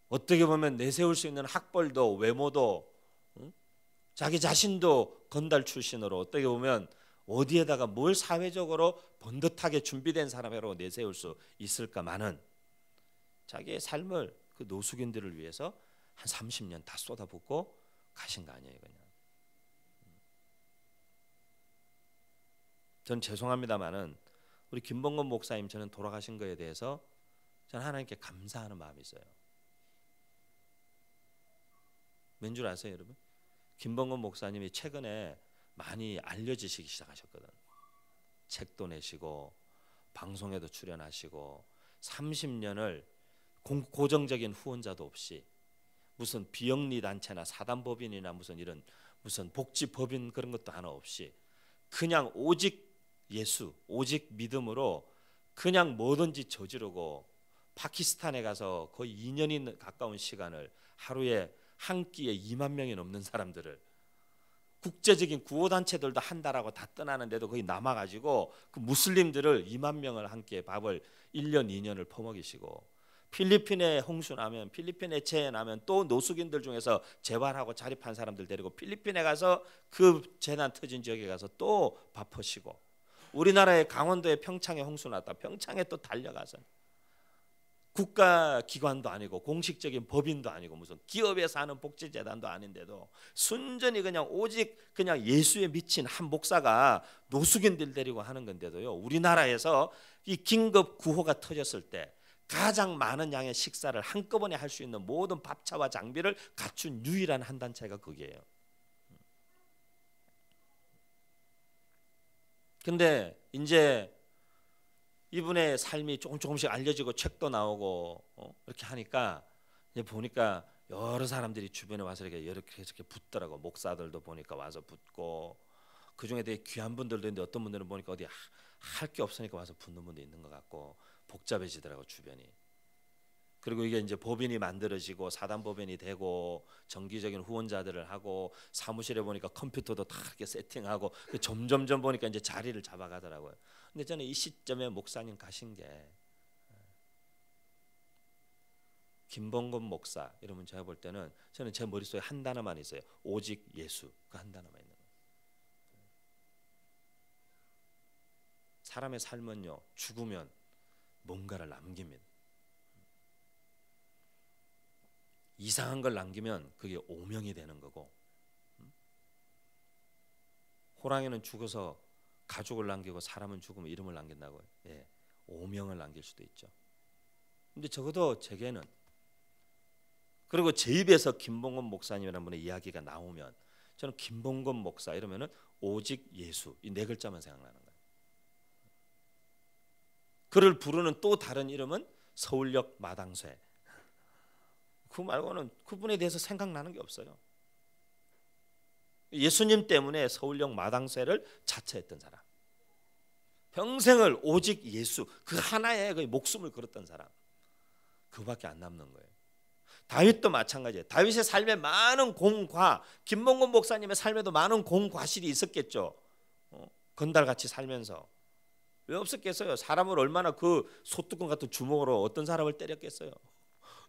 어떻게 보면 내세울 수 있는 학벌도 외모도 자기 자신도 건달 출신으로 어떻게 보면 어디에다가 뭘 사회적으로 번듯하게 준비된 사람으로 내세울 수 있을까만은 자기의 삶을 그 노숙인들을 위해서 한 30년 다 쏟아붓고 가신 거 아니에요, 그냥. 전 죄송합니다만은 우리 김봉건 목사님 저는 돌아가신 거에 대해서 저는 하나님께 감사하는 마음이 있어요. 왠 줄 아세요, 여러분? 김범건 목사님이 최근에 많이 알려지시기 시작하셨거든. 책도 내시고 방송에도 출연하시고 30년을 고정적인 후원자도 없이 무슨 비영리 단체나 사단법인이나 무슨 이런 무슨 복지법인 그런 것도 하나 없이 그냥 오직 예수, 오직 믿음으로 그냥 뭐든지 저지르고 파키스탄에 가서 거의 2년이 가까운 시간을 하루에 한 끼에 2만 명이 넘는 사람들을 국제적인 구호단체들도 한다라고 다 떠나는데도 거의 남아가지고 그 무슬림들을 2만 명을 한 끼에 밥을 1년 2년을 퍼먹이시고 필리핀에 홍수 나면 필리핀에 재해 나면 또 노숙인들 중에서 재활하고 자립한 사람들 데리고 필리핀에 가서 그 재난 터진 지역에 가서 또 밥 퍼시고 우리나라의 강원도의 평창에 홍수 났다 평창에 또 달려가서 국가기관도 아니고 공식적인 법인도 아니고 무슨 기업에서 하는 복지재단도 아닌데도 순전히 그냥 오직 그냥 예수에 미친 한 목사가 노숙인들 데리고 하는 건데도요 우리나라에서 이 긴급 구호가 터졌을 때 가장 많은 양의 식사를 한꺼번에 할 수 있는 모든 밥차와 장비를 갖춘 유일한 한 단체가 거기에요. 근데 이제 이분의 삶이 조금씩 알려지고 책도 나오고 이렇게 하니까 이제 보니까 여러 사람들이 주변에 와서 이렇게 붙더라고. 목사들도 보니까 와서 붙고 그 중에 되게 귀한 분들도 있는데 어떤 분들은 보니까 어디 할 게 없으니까 와서 붙는 분도 있는 것 같고 복잡해지더라고 주변이. 그리고 이게 이제 법인이 만들어지고 사단법인이 되고 정기적인 후원자들을 하고 사무실에 보니까 컴퓨터도 다 이렇게 세팅하고 점점점 보니까 이제 자리를 잡아가더라고요. 근데 저는 이 시점에 목사님 가신 게 김범건 목사 이러면 제가 볼 때는 저는 제 머릿속에 한 단어만 있어요. 오직 예수. 그 한 단어만 있는 거예요. 사람의 삶은요 죽으면 뭔가를 남깁니다. 이상한 걸 남기면 그게 오명이 되는 거고 호랑이는 죽어서 가족을 남기고 사람은 죽으면 이름을 남긴다고요. 예, 오명을 남길 수도 있죠. 근데 적어도 제게는 그리고 제 입에서 김범건 목사님이라는 분의 이야기가 나오면 저는 김범건 목사 이러면은 오직 예수 이 네 글자만 생각나는 거예요. 그를 부르는 또 다른 이름은 서울역 마당쇠. 그 말고는 그분에 대해서 생각나는 게 없어요. 예수님 때문에 서울역 마당쇠를 자처했던 사람. 평생을 오직 예수 그 하나에 거의 목숨을 걸었던 사람. 그밖에 안 남는 거예요. 다윗도 마찬가지예요. 다윗의 삶에 많은 공과 김범건 목사님의 삶에도 많은 공과실이 있었겠죠. 건달같이 살면서. 왜 없었겠어요? 사람을 얼마나 그 소뚜껑 같은 주먹으로 어떤 사람을 때렸겠어요.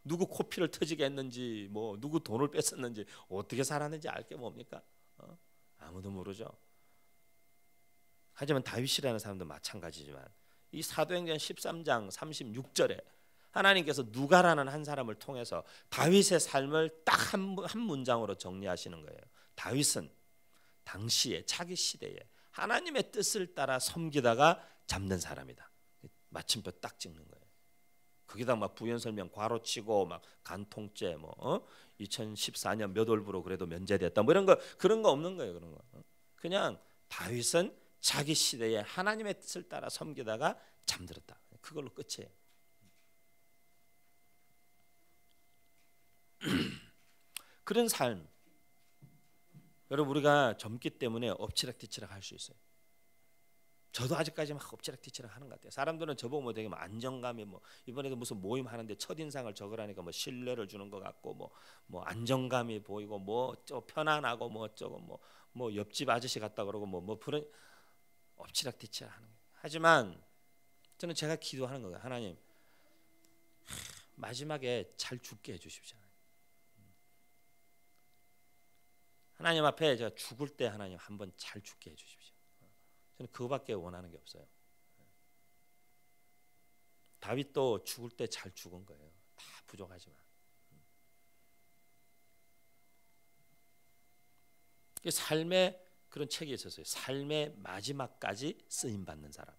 누구 코피를 터지게 했는지 뭐 누구 돈을 뺐었는지 어떻게 살았는지 알 게 뭡니까? 아무도 모르죠. 하지만 다윗이라는 사람도 마찬가지지만 이 사도행전 13장 36절에 하나님께서 누가라는 한 사람을 통해서 다윗의 삶을 딱 한 문장으로 정리하시는 거예요. 다윗은 당시에 자기 시대에 하나님의 뜻을 따라 섬기다가 잠든 사람이다. 마침표 딱 찍는 거예요. 거기다 막 부연 설명 괄호치고 막 간통죄 뭐 2014년 몇 월부로 그래도 면제됐다 뭐 이런 거 그런 거 없는 거예요. 그런 거 그냥 다윗은 자기 시대에 하나님의 뜻을 따라 섬기다가 잠들었다. 그걸로 끝이에요. 그런 삶 여러분 우리가 젊기 때문에 엎치락뒤치락 할 수 있어요. 저도 아직까지 막 엎치락뒤치락 하는 것 같아요. 사람들은 저보고 뭐 되게 안정감이 뭐 이번에도 무슨 모임 하는데 첫인상을 적으라니까 뭐 신뢰를 주는 것 같고 뭐 안정감이 보이고 뭐 편안하고 뭐 어쩌고 뭐 옆집 아저씨 같다 그러고 뭐 그런 엎치락뒤치락 하는 거예요. 하지만 저는 제가 기도하는 거예요. 하나님 마지막에 잘 죽게 해주십시오. 하나님 앞에 제가 죽을 때 하나님 한번 잘 죽게 해주십시오. 저는 그거밖에 원하는 게 없어요. 다윗도 죽을 때 잘 죽은 거예요. 다 부족하지만. 삶의 그런 책이 있었어요. 삶의 마지막까지 쓰임 받는 사람.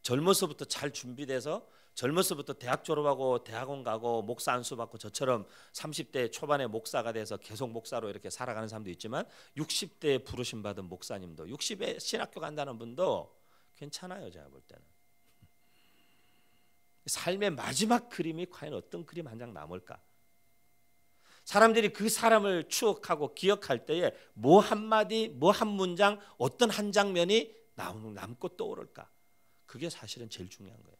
젊어서부터 잘 준비돼서 젊어서부터 대학 졸업하고 대학원 가고 목사 안수 받고 저처럼 30대 초반에 목사가 돼서 계속 목사로 이렇게 살아가는 사람도 있지만 60대에 부르심 받은 목사님도 60에 신학교 간다는 분도 괜찮아요. 제가 볼 때는. 삶의 마지막 그림이 과연 어떤 그림 한 장 남을까? 사람들이 그 사람을 추억하고 기억할 때에 뭐 한마디, 뭐 한 문장, 어떤 한 장면이 남고 떠오를까? 그게 사실은 제일 중요한 거예요.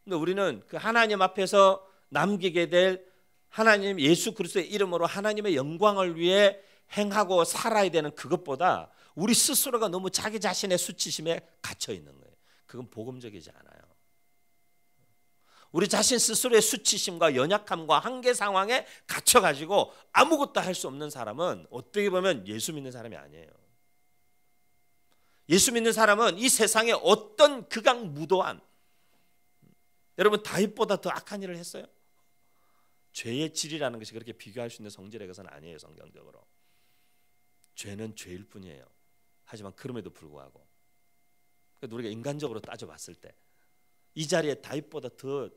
근데 우리는 그 하나님 앞에서 남기게 될 하나님 예수 그리스도의 이름으로 하나님의 영광을 위해 행하고 살아야 되는 그것보다 우리 스스로가 너무 자기 자신의 수치심에 갇혀 있는 거예요. 그건 복음적이지 않아요. 우리 자신 스스로의 수치심과 연약함과 한계 상황에 갇혀가지고 아무것도 할 수 없는 사람은 어떻게 보면 예수 믿는 사람이 아니에요. 예수 믿는 사람은 이 세상에 어떤 극악무도한, 여러분 다윗보다 더 악한 일을 했어요? 죄의 질이라는 것이 그렇게 비교할 수 있는 성질의 것은 아니에요. 성경적으로 죄는 죄일 뿐이에요. 하지만 그럼에도 불구하고 우리가 인간적으로 따져봤을 때 이 자리에 다윗보다 더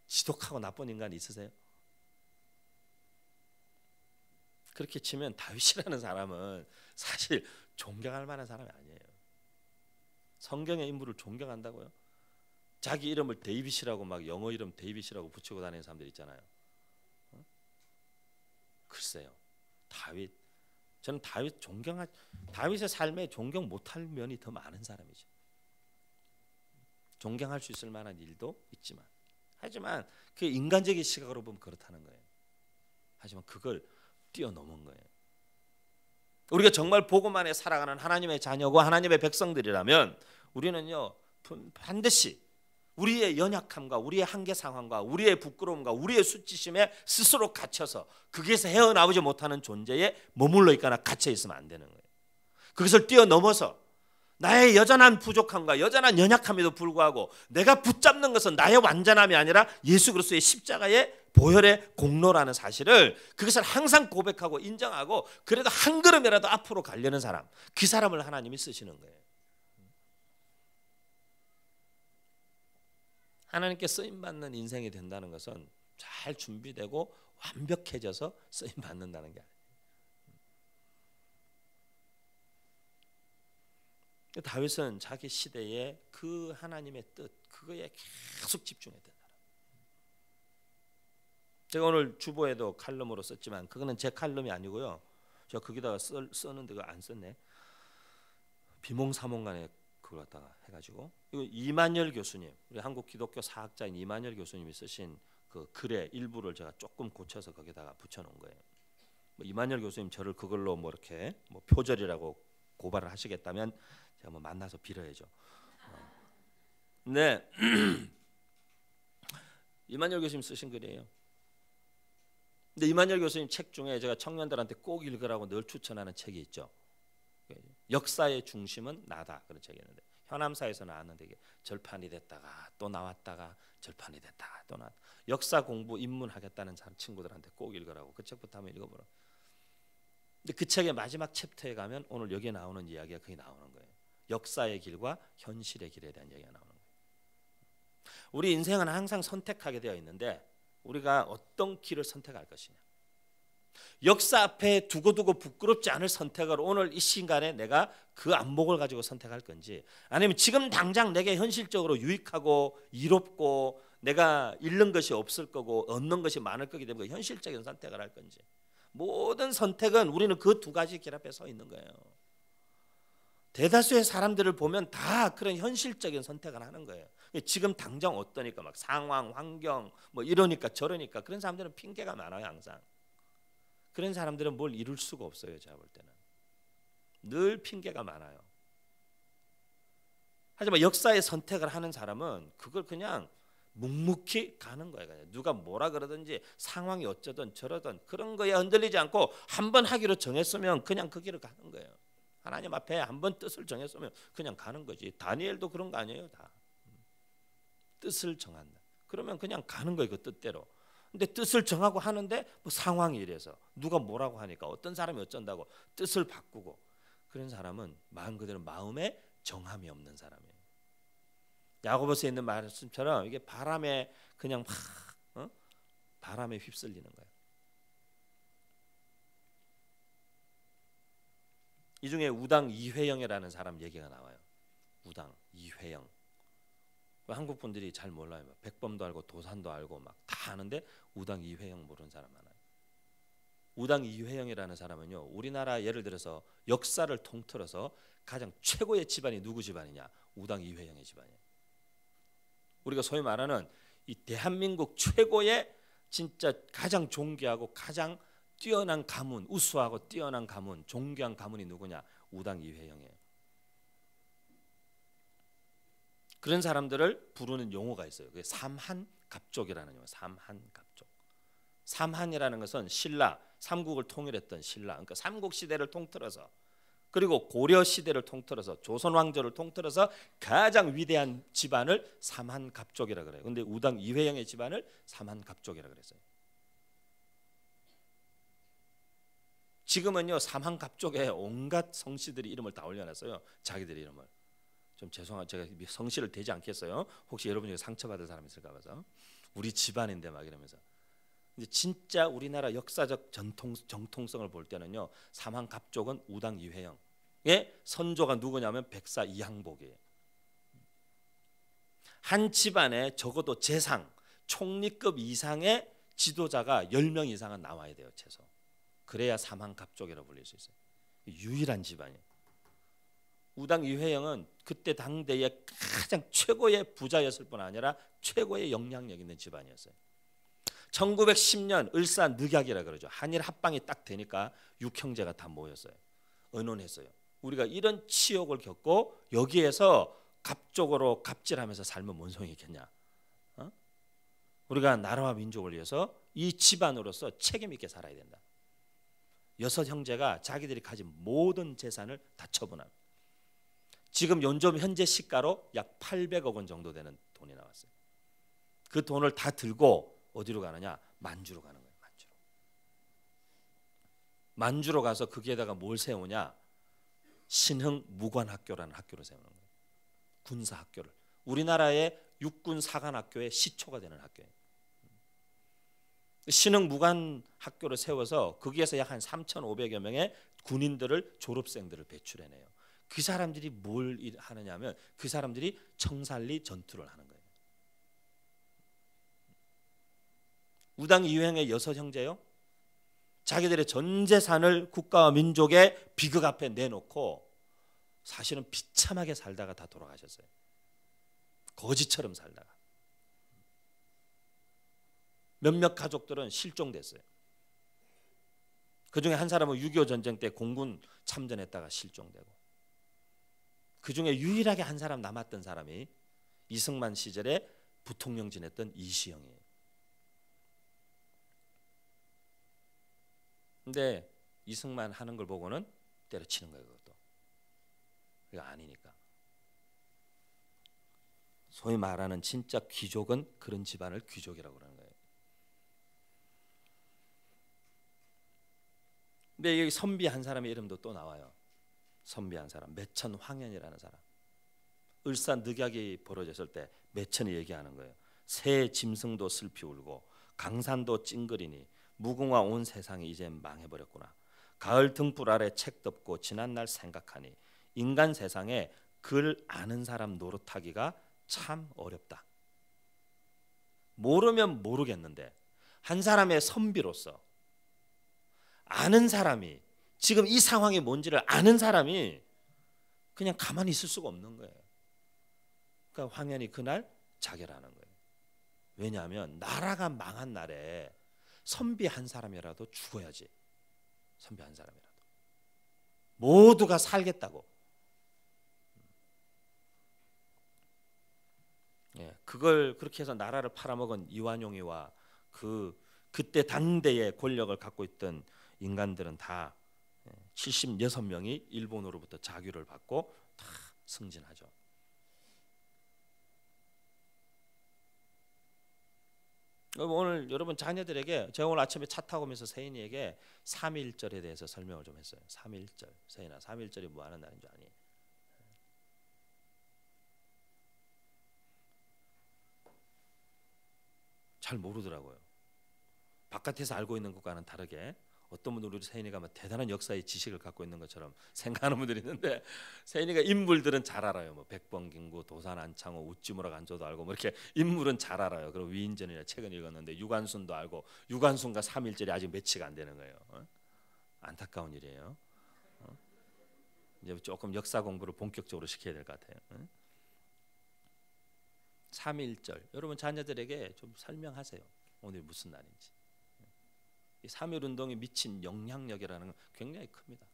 지독하고 나쁜 인간이 있으세요? 그렇게 치면 다윗이라는 사람은 사실 존경할 만한 사람이 아니에요. 성경의 인물을 존경한다고요? 자기 이름을 데이빗이라고 막 영어 이름 데이빗이라고 붙이고 다니는 사람들 있잖아요. 글쎄요, 저는 다윗의 삶에 존경 못할 면이 더 많은 사람이죠. 존경할 수 있을 만한 일도 있지만, 하지만 그 인간적인 시각으로 보면 그렇다는 거예요. 하지만 그걸 뛰어넘은 거예요. 우리가 정말 복음 안에 살아가는 하나님의 자녀고 하나님의 백성들이라면 우리는요 반드시 우리의 연약함과 우리의 한계 상황과 우리의 부끄러움과 우리의 수치심에 스스로 갇혀서 거기에서 헤어나오지 못하는 존재에 머물러 있거나 갇혀 있으면 안 되는 거예요. 그것을 뛰어넘어서 나의 여전한 부족함과 여전한 연약함에도 불구하고 내가 붙잡는 것은 나의 완전함이 아니라 예수 그리스도의 십자가의 보혈의 공로라는 사실을, 그것을 항상 고백하고 인정하고 그래도 한 걸음이라도 앞으로 가려는 사람, 그 사람을 하나님이 쓰시는 거예요. 하나님께 쓰임받는 인생이 된다는 것은 잘 준비되고 완벽해져서 쓰임받는다는 게 아니에요. 다윗은 자기 시대에 그 하나님의 뜻, 그거에 계속 집중했던 사람. 제가 오늘 주보에도 칼럼으로 썼지만 그거는 제 칼럼이 아니고요. 제가 거기다가 썼는데 그거 안 썼네. 비몽사몽간에 그걸 갖다가 해가지고 이거 이만열 교수님, 우리 한국 기독교 사학자인 이만열 교수님이 쓰신 그 글의 일부를 제가 조금 고쳐서 거기다가 붙여놓은 거예요. 뭐 이만열 교수님 저를 그걸로 뭐 이렇게 뭐 표절이라고 고발을 하시겠다면 제가 뭐 만나서 빌어야죠. 네, 이만열 교수님 쓰신 글이에요. 근데 이만열 교수님 책 중에 제가 청년들한테 꼭 읽으라고 늘 추천하는 책이 있죠. 역사의 중심은 나다, 그런 책이 있는데 현암사에서 나왔는데 이게 절판이 됐다가 또 나왔다가 절판이 됐다가 또 나왔다. 역사 공부 입문하겠다는 친구들한테 꼭 읽으라고 그 책부터 한번 읽어보라. 근데 그 책의 마지막 챕터에 가면 오늘 여기에 나오는 이야기가 거기 나오는 거예요. 역사의 길과 현실의 길에 대한 이야기가 나오는 거예요. 우리 인생은 항상 선택하게 되어 있는데 우리가 어떤 길을 선택할 것이냐, 역사 앞에 두고두고 부끄럽지 않을 선택을 오늘 이 시간에 내가 그 안목을 가지고 선택할 건지, 아니면 지금 당장 내게 현실적으로 유익하고 이롭고 내가 잃는 것이 없을 거고 얻는 것이 많을 거기 때문에 현실적인 선택을 할 건지, 모든 선택은 우리는 그 두 가지 길 앞에 서 있는 거예요. 대다수의 사람들을 보면 다 그런 현실적인 선택을 하는 거예요. 지금 당장 어떠니까 막 상황, 환경 뭐 이러니까 저러니까, 그런 사람들은 핑계가 많아요. 항상 그런 사람들은 뭘 이룰 수가 없어요. 제가 볼 때는 늘 핑계가 많아요. 하지만 역사의 선택을 하는 사람은 그걸 그냥 묵묵히 가는 거예요. 그냥 누가 뭐라 그러든지 상황이 어쩌든 저러든 그런 거에 흔들리지 않고 한번 하기로 정했으면 그냥 그 길을 가는 거예요. 하나님 앞에 한번 뜻을 정했으면 그냥 가는 거지. 다니엘도 그런 거 아니에요. 다 뜻을 정한다. 그러면 그냥 가는 거예요. 그 뜻대로. 근데 뜻을 정하고 하는데 뭐 상황이 이래서 누가 뭐라고 하니까 어떤 사람이 어쩐다고 뜻을 바꾸고, 그런 사람은 마음 그대로 마음에 정함이 없는 사람이에요. 야고보서에 있는 말씀처럼 이게 바람에 그냥 막 바람에 휩쓸리는 거예요. 이 중에 우당 이회영이라는 사람 얘기가 나와요. 우당 이회영. 한국 분들이 잘 몰라요. 백범도 알고 도산도 알고 막 다 아는데 우당 이회영 모르는 사람 많아요. 우당 이회영이라는 사람은요, 우리나라 예를 들어서 역사를 통틀어서 가장 최고의 집안이 누구 집안이냐? 우당 이회영의 집안이에요. 우리가 소위 말하는 이 대한민국 최고의 진짜 가장 존귀하고 가장 뛰어난 가문, 우수하고 뛰어난 가문, 존귀한 가문이 누구냐? 우당 이회영이에요. 그런 사람들을 부르는 용어가 있어요. 그게 삼한갑족이라는 용어. 삼한갑족. 삼한이라는 것은 신라, 삼국을 통일했던 신라, 그러니까 삼국 시대를 통틀어서, 그리고 고려 시대를 통틀어서, 조선 왕조를 통틀어서 가장 위대한 집안을 삼한갑족이라 그래요. 근데 우당 이회영의 집안을 삼한갑족이라 그랬어요. 지금은요, 삼한갑족에 온갖 성씨들이 이름을 다 올려놨어요. 자기들의 이름을. 좀 죄송한, 제가 성씨를 대지 않겠어요. 혹시 여러분 중에 상처받을 사람 있을까 봐서. 우리 집안인데 막 이러면서. 근데 진짜 우리나라 역사적 정통성을 볼 때는요, 삼한갑족은 우당 이회영의 선조가 누구냐면 백사 이항복이에요. 한 집안에 적어도 재상, 총리급 이상의 지도자가 10명 이상은 나와야 돼요, 최소. 그래야 삼한갑족이라고 불릴 수 있어요. 유일한 집안이에요. 우당 이회영은 그때 당대의 가장 최고의 부자였을 뿐 아니라 최고의 영향력 있는 집안이었어요. 1910년 을사늑약이라 그러죠. 한일 합방이 딱 되니까 육형제가 다 모였어요. 의논했어요. 우리가 이런 치욕을 겪고 여기에서 갑족으로 갑질하면서 살면 뭔 소용이 있겠냐. 우리가 나라와 민족을 위해서 이 집안으로서 책임 있게 살아야 된다. 6 형제가 자기들이 가진 모든 재산을 다 처분합니다. 지금 요즘 현재 시가로 약 800억 원 정도 되는 돈이 나왔어요. 그 돈을 다 들고 어디로 가느냐? 만주로 가는 거예요. 만주로 가서 거기에다가 뭘 세우냐? 신흥무관학교라는 학교를 세우는 거예요. 군사학교를. 우리나라의 육군 사관학교의 시초가 되는 학교예요. 신흥무관학교를 세워서 거기에서 약 한 3,500여 명의 군인들을, 졸업생들을 배출해내요. 그 사람들이 뭘 하느냐 하면 그 사람들이 청산리 전투를 하는 거예요. 우당 이회영의 6 형제요, 자기들의 전 재산을 국가와 민족의 비극 앞에 내놓고 사실은 비참하게 살다가 다 돌아가셨어요. 거지처럼 살다가. 몇몇 가족들은 실종됐어요. 그중에 한 사람은 6.25 전쟁 때 공군 참전했다가 실종되고, 그중에 유일하게 한 사람 남았던 사람이 이승만 시절에 부통령 지냈던 이시영이에요. 근데 이승만 하는 걸 보고는 때려치는 거예요. 그것도. 그게 아니니까. 소위 말하는 진짜 귀족은 그런 집안을 귀족이라고 그러는 거예요. 근데 여기 선비 한 사람의 이름도 또 나와요. 선비 한 사람, 매천황현이라는 사람. 을사늑약이 벌어졌을 때 매천이 얘기하는 거예요. 새 짐승도 슬피 울고 강산도 찡그리니 무궁화 온 세상이 이제 망해버렸구나. 가을 등불 아래 책 덮고 지난날 생각하니 인간 세상에 글 아는 사람 노릇하기가 참 어렵다. 모르면 모르겠는데 한 사람의 선비로서 아는 사람이, 지금 이 상황이 뭔지를 아는 사람이 그냥 가만히 있을 수가 없는 거예요. 그러니까 황현이 그날 자결하는 거예요. 왜냐하면 나라가 망한 날에 선비 한 사람이라도 죽어야지. 선비 한 사람이라도. 모두가 살겠다고. 예, 그걸 그렇게 해서 나라를 팔아먹은 이완용이와 그때 당대의 권력을 갖고 있던 인간들은 다 76명이 일본으로부터 자규를 받고 다 승진하죠. 오늘 여러분 자녀들에게 제가 오늘 아침에 차 타고 오면서 세인이에게 3.1절에 대해서 설명을 좀 했어요. 3.1절. 세인아, 3.1절이 뭐 하는 날인 줄 아니? 잘 모르더라고요. 바깥에서 알고 있는 것과는 다르게 어떤 분들은 우리 세인이가 막 대단한 역사의 지식을 갖고 있는 것처럼 생각하는 분들이 있는데, 세인이가 인물들은 잘 알아요. 뭐 백범김구, 도산 안창호, 우찌무라 간조도 알고 뭐 이렇게 인물은 잘 알아요. 그리고 위인전이나 책은 읽었는데 유관순도 알고, 유관순과 3.1절이 아직 매치가 안 되는 거예요. 안타까운 일이에요. 이제 조금 역사 공부를 본격적으로 시켜야 될 것 같아요. 3.1절 여러분 자녀들에게 좀 설명하세요. 오늘 무슨 날인지. 이 3.1 운동이 미친 영향력이라는 건 굉장히 큽니다.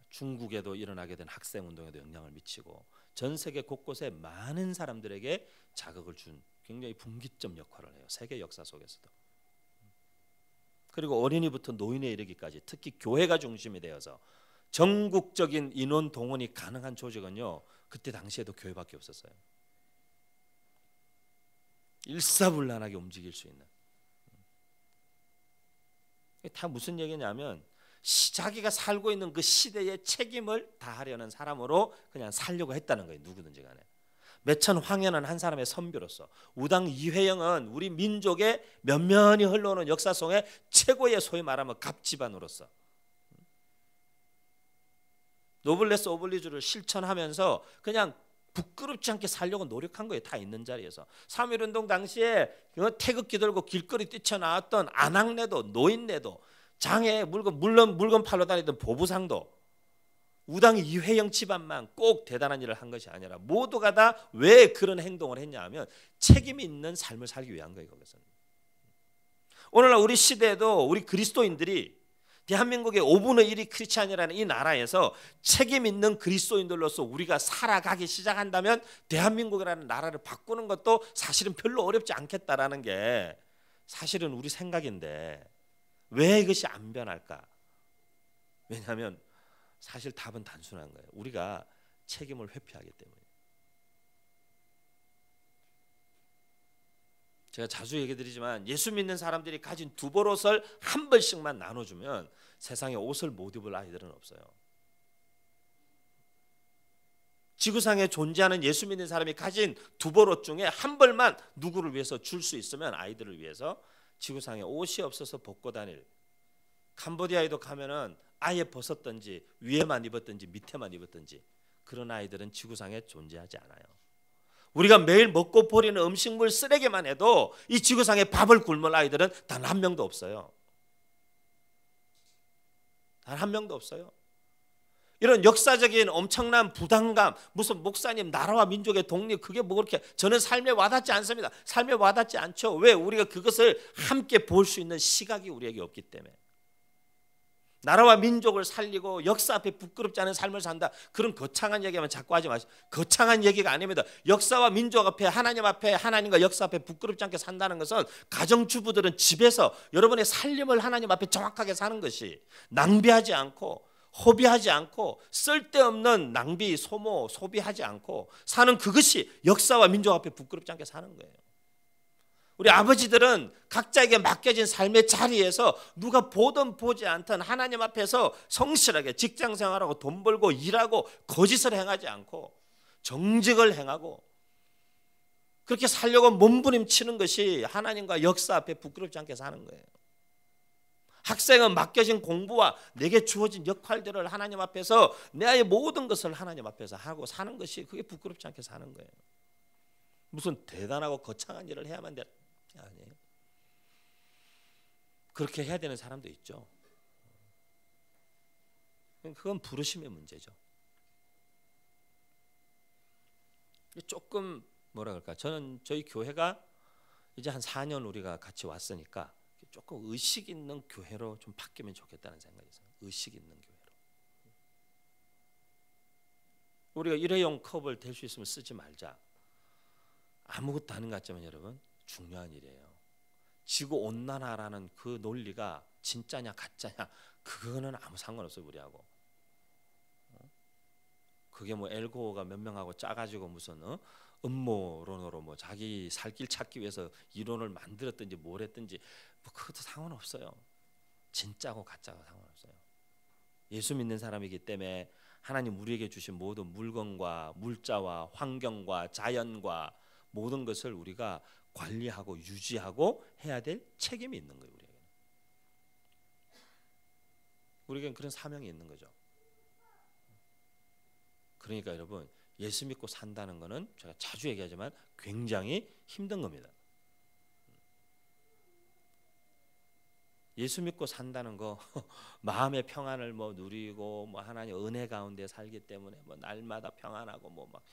중국에도 일어나게 된 학생 운동에도 영향을 미치고 전 세계 곳곳에 많은 사람들에게 자극을 준 굉장히 분기점 역할을 해요. 세계 역사 속에서도. 그리고 어린이부터 노인에 이르기까지 특히 교회가 중심이 되어서 전국적인 인원 동원이 가능한 조직은요, 그때 당시에도 교회밖에 없었어요. 일사불란하게 움직일 수 있는. 다 무슨 얘기냐면 자기가 살고 있는 그 시대의 책임을 다하려는 사람으로 그냥 살려고 했다는 거예요. 누구든지 간에. 매천 황현은 한 사람의 선비로서, 우당 이회영은 우리 민족의 면면이 흘러오는 역사 속에 최고의 소위 말하면 갑집안으로서 노블레스 오블리주를 실천하면서 그냥 부끄럽지 않게 살려고 노력한 거예요. 다 있는 자리에서. 3.1운동 당시에 태극기 들고 길거리 뛰쳐나왔던 안학내도, 노인네도, 장애 물건 팔러 다니던 보부상도, 우당 이회영 집안만 꼭 대단한 일을 한 것이 아니라 모두가 다 왜 그런 행동을 했냐 하면 책임이 있는 삶을 살기 위한 거예요. 거기서는. 오늘날 우리 시대에도 우리 그리스도인들이 대한민국의 5분의 1이 크리스찬이라는 이 나라에서 책임 있는 그리스도인들로서 우리가 살아가기 시작한다면 대한민국이라는 나라를 바꾸는 것도 사실은 별로 어렵지 않겠다라는 게 사실은 우리 생각인데, 왜 이것이 안 변할까? 왜냐하면 사실 답은 단순한 거예요. 우리가 책임을 회피하기 때문에. 제가 자주 얘기 드리지만 예수 믿는 사람들이 가진 두 벌 옷을 한 벌씩만 나눠주면 세상에 옷을 못 입을 아이들은 없어요. 지구상에 존재하는 예수 믿는 사람이 가진 두 벌 옷 중에 한 벌만 누구를 위해서 줄 수 있으면, 아이들을 위해서, 지구상에 옷이 없어서 벗고 다닐, 캄보디아에도 가면은 아예 벗었든지 위에만 입었든지 밑에만 입었든지 그런 아이들은 지구상에 존재하지 않아요. 우리가 매일 먹고 버리는 음식물 쓰레기만 해도 이 지구상에 밥을 굶을 아이들은 단 한 명도 없어요. 단 한 명도 없어요. 이런 역사적인 엄청난 부담감, 무슨 목사님 나라와 민족의 독립, 그게 뭐 그렇게 저는 삶에 와닿지 않습니다. 삶에 와닿지 않죠. 왜? 우리가 그것을 함께 볼 수 있는 시각이 우리에게 없기 때문에. 나라와 민족을 살리고 역사 앞에 부끄럽지 않은 삶을 산다, 그런 거창한 얘기하면 자꾸 하지 마시고. 거창한 얘기가 아닙니다. 역사와 민족 앞에, 하나님 앞에, 하나님과 역사 앞에 부끄럽지 않게 산다는 것은 가정주부들은 집에서 여러분의 살림을 하나님 앞에 정확하게 사는 것이, 낭비하지 않고 허비하지 않고 쓸데없는 낭비, 소모, 소비하지 않고 사는, 그것이 역사와 민족 앞에 부끄럽지 않게 사는 거예요. 우리 아버지들은 각자에게 맡겨진 삶의 자리에서 누가 보든 보지 않든 하나님 앞에서 성실하게 직장생활하고 돈 벌고 일하고 거짓을 행하지 않고 정직을 행하고 그렇게 살려고 몸부림치는 것이 하나님과 역사 앞에 부끄럽지 않게 사는 거예요. 학생은 맡겨진 공부와 내게 주어진 역할들을 하나님 앞에서 내 모든 것을 하나님 앞에서 하고 사는 것이, 그게 부끄럽지 않게 사는 거예요. 무슨 대단하고 거창한 일을 해야만 돼 아니에요. 그렇게 해야 되는 사람도 있죠. 그건 부르심의 문제죠. 조금 뭐라 그럴까, 저는 저희 교회가 이제 한 4년 우리가 같이 왔으니까 조금 의식 있는 교회로 좀 바뀌면 좋겠다는 생각이 있어요. 의식 있는 교회로. 우리가 일회용 컵을 댈 수 있으면 쓰지 말자. 아무것도 아닌 것 같지만 여러분, 중요한 일이에요. 지구온난화라는 그 논리가 진짜냐 가짜냐, 그거는 아무 상관없어요 우리하고. 그게 뭐 엘고어가 몇 명하고 짜가지고 무슨 음모론으로 뭐 자기 살 길 찾기 위해서 이론을 만들었든지 뭘 했든지 뭐 그것도 상관없어요. 진짜고 가짜고 상관없어요. 예수 믿는 사람이기 때문에 하나님 우리에게 주신 모든 물건과 물자와 환경과 자연과 모든 것을 우리가 관리하고 유지하고 해야 될 책임이 있는 거예요. 우리에게는 그런 사명이 있는 거죠. 그러니까 여러분, 예수 믿고 산다는 것은 제가 자주 얘기하지만 굉장히 힘든 겁니다. 예수 믿고 산다는 거 마음의 평안을 뭐 누리고 뭐 하나님 은혜 가운데 살기 때문에 뭐 날마다 평안하고 뭐 막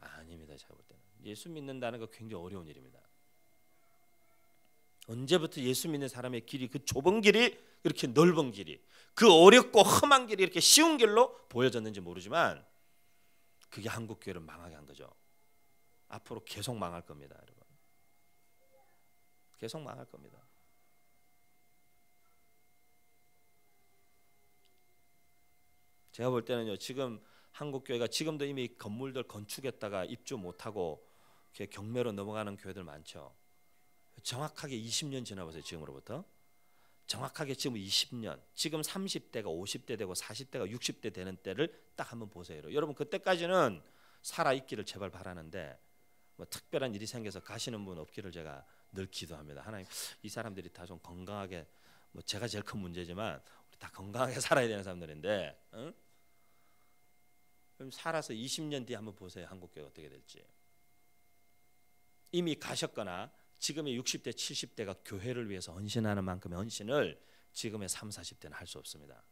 아닙니다. 제가 볼 때는 예수 믿는다는 거 굉장히 어려운 일입니다. 언제부터 예수 믿는 사람의 길이, 그 좁은 길이 이렇게 넓은 길이, 그 어렵고 험한 길이 이렇게 쉬운 길로 보여졌는지 모르지만 그게 한국 교회를 망하게 한 거죠. 앞으로 계속 망할 겁니다, 여러분. 계속 망할 겁니다. 제가 볼 때는요, 지금 한국 교회가 지금도 이미 건물들 건축했다가 입주 못하고 이렇게 경매로 넘어가는 교회들 많죠. 정확하게 20년 지나보세요. 지금으로부터 정확하게 지금 20년, 지금 30대가 50대 되고 40대가 60대 되는 때를 딱 한번 보세요. 여러분, 그때까지는 살아있기를 제발 바라는데 뭐 특별한 일이 생겨서 가시는 분 없기를 제가 늘 기도합니다. 하나님, 이 사람들이 다 좀 건강하게, 뭐 제가 제일 큰 문제지만 우리 다 건강하게 살아야 되는 사람들인데, 응? 그럼 살아서 20년 뒤에 한번 보세요. 한국교회가 어떻게 될지. 이미 가셨거나 지금의 60대 70대가 교회를 위해서 헌신하는 만큼의 헌신을 지금의 30, 40대는 할 수 없습니다.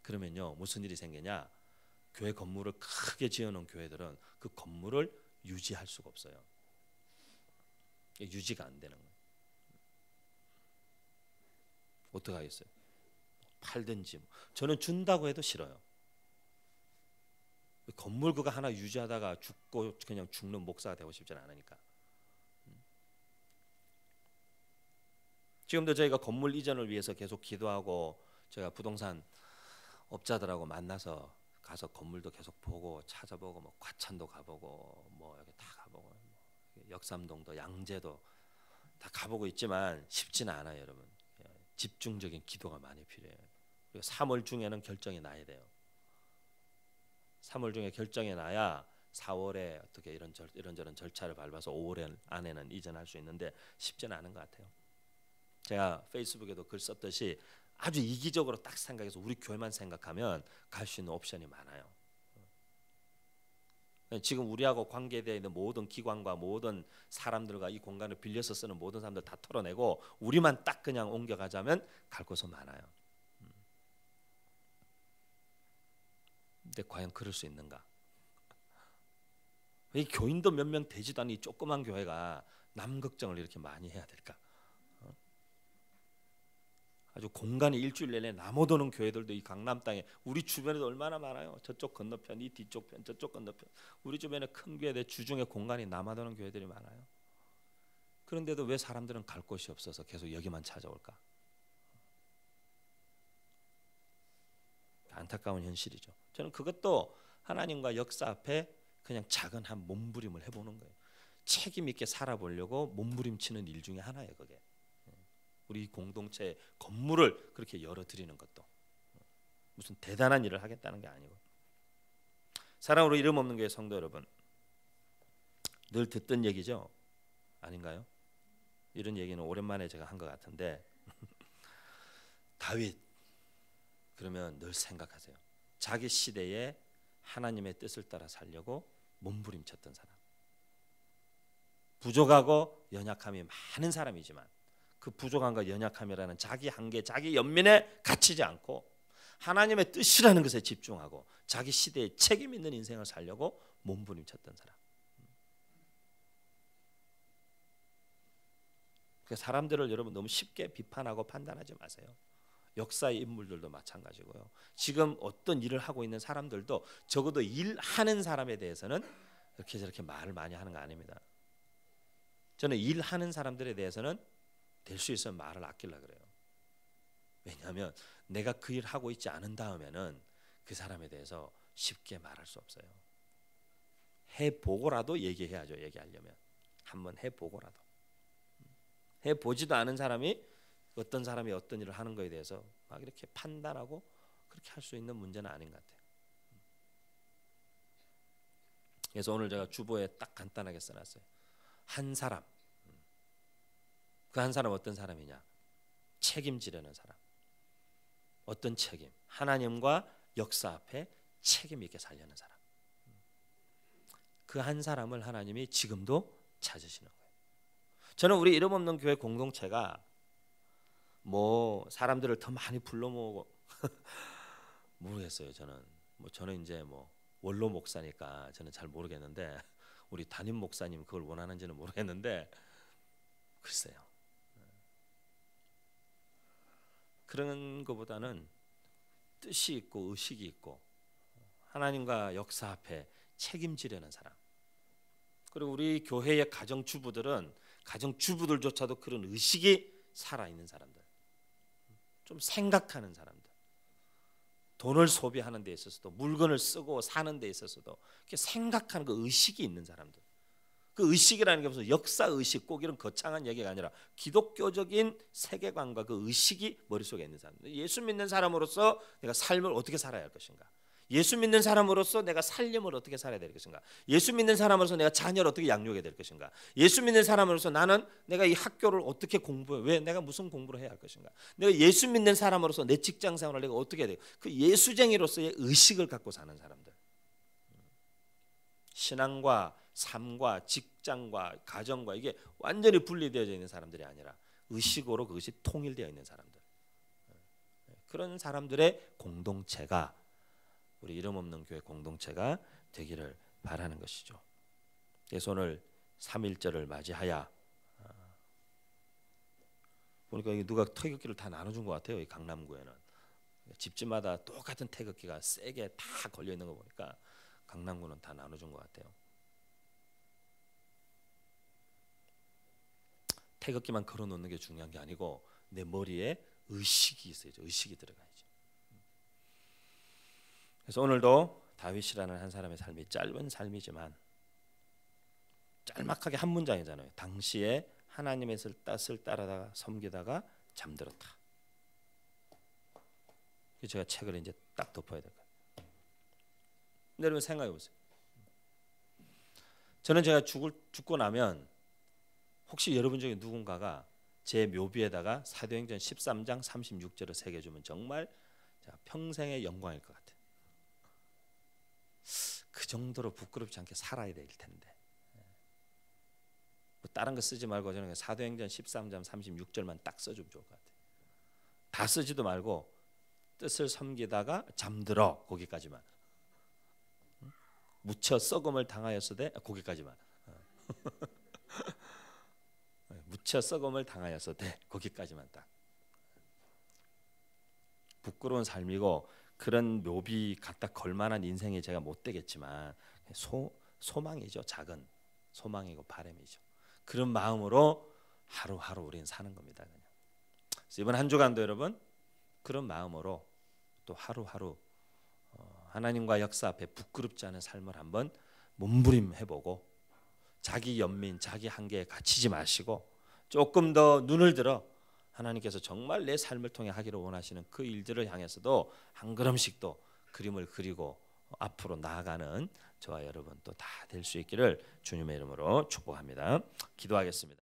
그러면요, 무슨 일이 생기냐? 교회 건물을 크게 지어놓은 교회들은 그 건물을 유지할 수가 없어요. 유지가 안 되는 거예요. 어떻게 하겠어요? 팔든지. 저는 준다고 해도 싫어요. 건물 그거 하나 유지하다가 죽고 그냥 죽는 목사가 되고 싶지는 않으니까. 지금도 저희가 건물 이전을 위해서 계속 기도하고, 저희가 부동산 업자들하고 만나서 가서 건물도 계속 보고 찾아보고, 뭐 과천도 가보고, 뭐 여기 다 가보고, 뭐 역삼동도 양재도 다 가보고 있지만 쉽지는 않아요, 여러분. 집중적인 기도가 많이 필요해요. 그리고 3월 중에는 결정이 나야 돼요. 3월 중에 결정이 나야 4월에 어떻게 이런저런 절차를 밟아서 5월 안에는 이전할 수 있는데 쉽지는 않은 것 같아요. 제가 페이스북에도 글 썼듯이 아주 이기적으로 딱 생각해서 우리 교회만 생각하면 갈 수 있는 옵션이 많아요. 지금 우리하고 관계되어 있는 모든 기관과 모든 사람들과 이 공간을 빌려서 쓰는 모든 사람들 다 털어내고 우리만 딱 그냥 옮겨가자면 갈 곳은 많아요. 근데 과연 그럴 수 있는가? 이 교인도 몇 명 되지도 않은 이 조그만 교회가 남 걱정을 이렇게 많이 해야 될까? 아주 공간이 일주일 내내 남아도는 교회들도 이 강남 땅에 우리 주변에도 얼마나 많아요. 저쪽 건너편, 이 뒤쪽 편, 저쪽 건너편. 우리 주변에 큰 교회들 주중에 공간이 남아도는 교회들이 많아요. 그런데도 왜 사람들은 갈 곳이 없어서 계속 여기만 찾아올까? 안타까운 현실이죠. 저는 그것도 하나님과 역사 앞에 그냥 작은 한 몸부림을 해보는 거예요. 책임 있게 살아보려고 몸부림치는 일 중에 하나예요. 그게 우리 공동체 건물을 그렇게 열어드리는 것도 무슨 대단한 일을 하겠다는 게 아니고. 사랑으로 이름 없는 교회 성도 여러분, 늘 듣던 얘기죠? 아닌가요? 이런 얘기는 오랜만에 제가 한 것 같은데 다윗, 그러면 늘 생각하세요. 자기 시대에 하나님의 뜻을 따라 살려고 몸부림쳤던 사람, 부족하고 연약함이 많은 사람이지만 그 부족함과 연약함이라는 자기 한계, 자기 연민에 갇히지 않고 하나님의 뜻이라는 것에 집중하고 자기 시대에 책임 있는 인생을 살려고 몸부림쳤던 사람. 사람들을 여러분 너무 쉽게 비판하고 판단하지 마세요. 역사의 인물들도 마찬가지고요. 지금 어떤 일을 하고 있는 사람들도 적어도 일하는 사람에 대해서는 이렇게 저렇게 말을 많이 하는 거 아닙니다. 저는 일하는 사람들에 대해서는 될 수 있으면 말을 아끼려고 그래요. 왜냐하면 내가 그 일을 하고 있지 않은 다음에는 그 사람에 대해서 쉽게 말할 수 없어요. 해보고라도 얘기해야죠. 얘기하려면 한번 해보고라도. 해보지도 않은 사람이 어떤 사람이 어떤 일을 하는 거에 대해서 막 이렇게 판단하고 그렇게 할 수 있는 문제는 아닌 것 같아요. 그래서 오늘 제가 주보에 딱 간단하게 써놨어요. 한 사람. 그 한 사람 어떤 사람이냐? 책임지려는 사람. 어떤 책임? 하나님과 역사 앞에 책임 있게 살려는 사람. 그 한 사람을 하나님이 지금도 찾으시는 거예요. 저는 우리 이름 없는 교회 공동체가 뭐 사람들을 더 많이 불러 모으고 모르겠어요. 저는 이제 뭐 원로 목사니까 저는 잘 모르겠는데 우리 담임 목사님 그걸 원하는지는 모르겠는데 글쎄요. 그런 것보다는 뜻이 있고 의식이 있고 하나님과 역사 앞에 책임지려는 사람. 그리고 우리 교회의 가정주부들은 가정주부들조차도 그런 의식이 살아있는 사람들. 좀 생각하는 사람들. 돈을 소비하는 데 있어서도 물건을 쓰고 사는 데 있어서도 이렇게 생각하는 그 의식이 있는 사람들. 그 의식이라는 게 무슨 역사 의식 꼭 이런 거창한 얘기가 아니라 기독교적인 세계관과 그 의식이 머릿속에 있는 사람들. 예수 믿는 사람으로서 내가 삶을 어떻게 살아야 할 것인가? 예수 믿는 사람으로서 내가 살림을 어떻게 살아야 될 것인가? 예수 믿는 사람으로서 내가 자녀를 어떻게 양육해야 될 것인가? 예수 믿는 사람으로서 나는 내가 이 학교를 어떻게 공부해? 왜 내가 무슨 공부를 해야 할 것인가? 내가 예수 믿는 사람으로서 내 직장 생활을 내가 어떻게 해야 돼? 그 예수쟁이로서의 의식을 갖고 사는 사람들. 신앙과 삶과 직장과 가정과 이게 완전히 분리되어져 있는 사람들이 아니라 의식으로 그것이 통일되어 있는 사람들. 그런 사람들의 공동체가 우리 이름 없는 교회 공동체가 되기를 바라는 것이죠. 그래서 오늘 3.1절을 맞이하여 보니까 누가 태극기를 다 나눠준 것 같아요. 이 강남구에는 집집마다 똑같은 태극기가 세게 다 걸려 있는 거 보니까 강남구는 다 나눠준 것 같아요. 태극기만 걸어놓는 게 중요한 게 아니고 내 머리에 의식이 있어야죠. 의식이 들어가야죠. 그래서 오늘도 다윗이라는 한 사람의 삶이 짧은 삶이지만 짤막하게 한 문장이잖아요. 당시에 하나님의 뜻을 따라다가 섬기다가 잠들었다. 제가 책을 이제 딱 덮어야 될 거예요. 여러분 생각해 보세요. 저는 제가 죽고 나면 혹시 여러분 중에 누군가가 제 묘비에다가 사도행전 13장 36절을 새겨주면 정말 평생의 영광일 것 같아요. 그 정도로 부끄럽지 않게 살아야 될 텐데 뭐 다른 거 쓰지 말고 저는 사도행전 13장 36절만 딱 써주면 좋을 것 같아요. 다 쓰지도 말고 뜻을 섬기다가 잠들어 거기까지만. 묻혀 썩음을 당하였으되 거기까지만. 묻혀 썩음을 당하였으되 거기까지만 딱. 부끄러운 삶이고 그런 묘비 갖다 걸만한 인생이 제가 못 되겠지만 소망이죠. 작은 소망이고 바람이죠. 그런 마음으로 하루하루 우리는 사는 겁니다. 그냥. 그래서 이번 한 주간도 여러분 그런 마음으로 또 하루하루 하나님과 역사 앞에 부끄럽지 않은 삶을 한번 몸부림해보고 자기 연민, 자기 한계에 갇히지 마시고 조금 더 눈을 들어 하나님께서 정말 내 삶을 통해 하기를 원하시는 그 일들을 향해서도 한 걸음씩 또 그림을 그리고 앞으로 나아가는 저와 여러분 또 다 될 수 있기를 주님의 이름으로 축복합니다. 기도하겠습니다.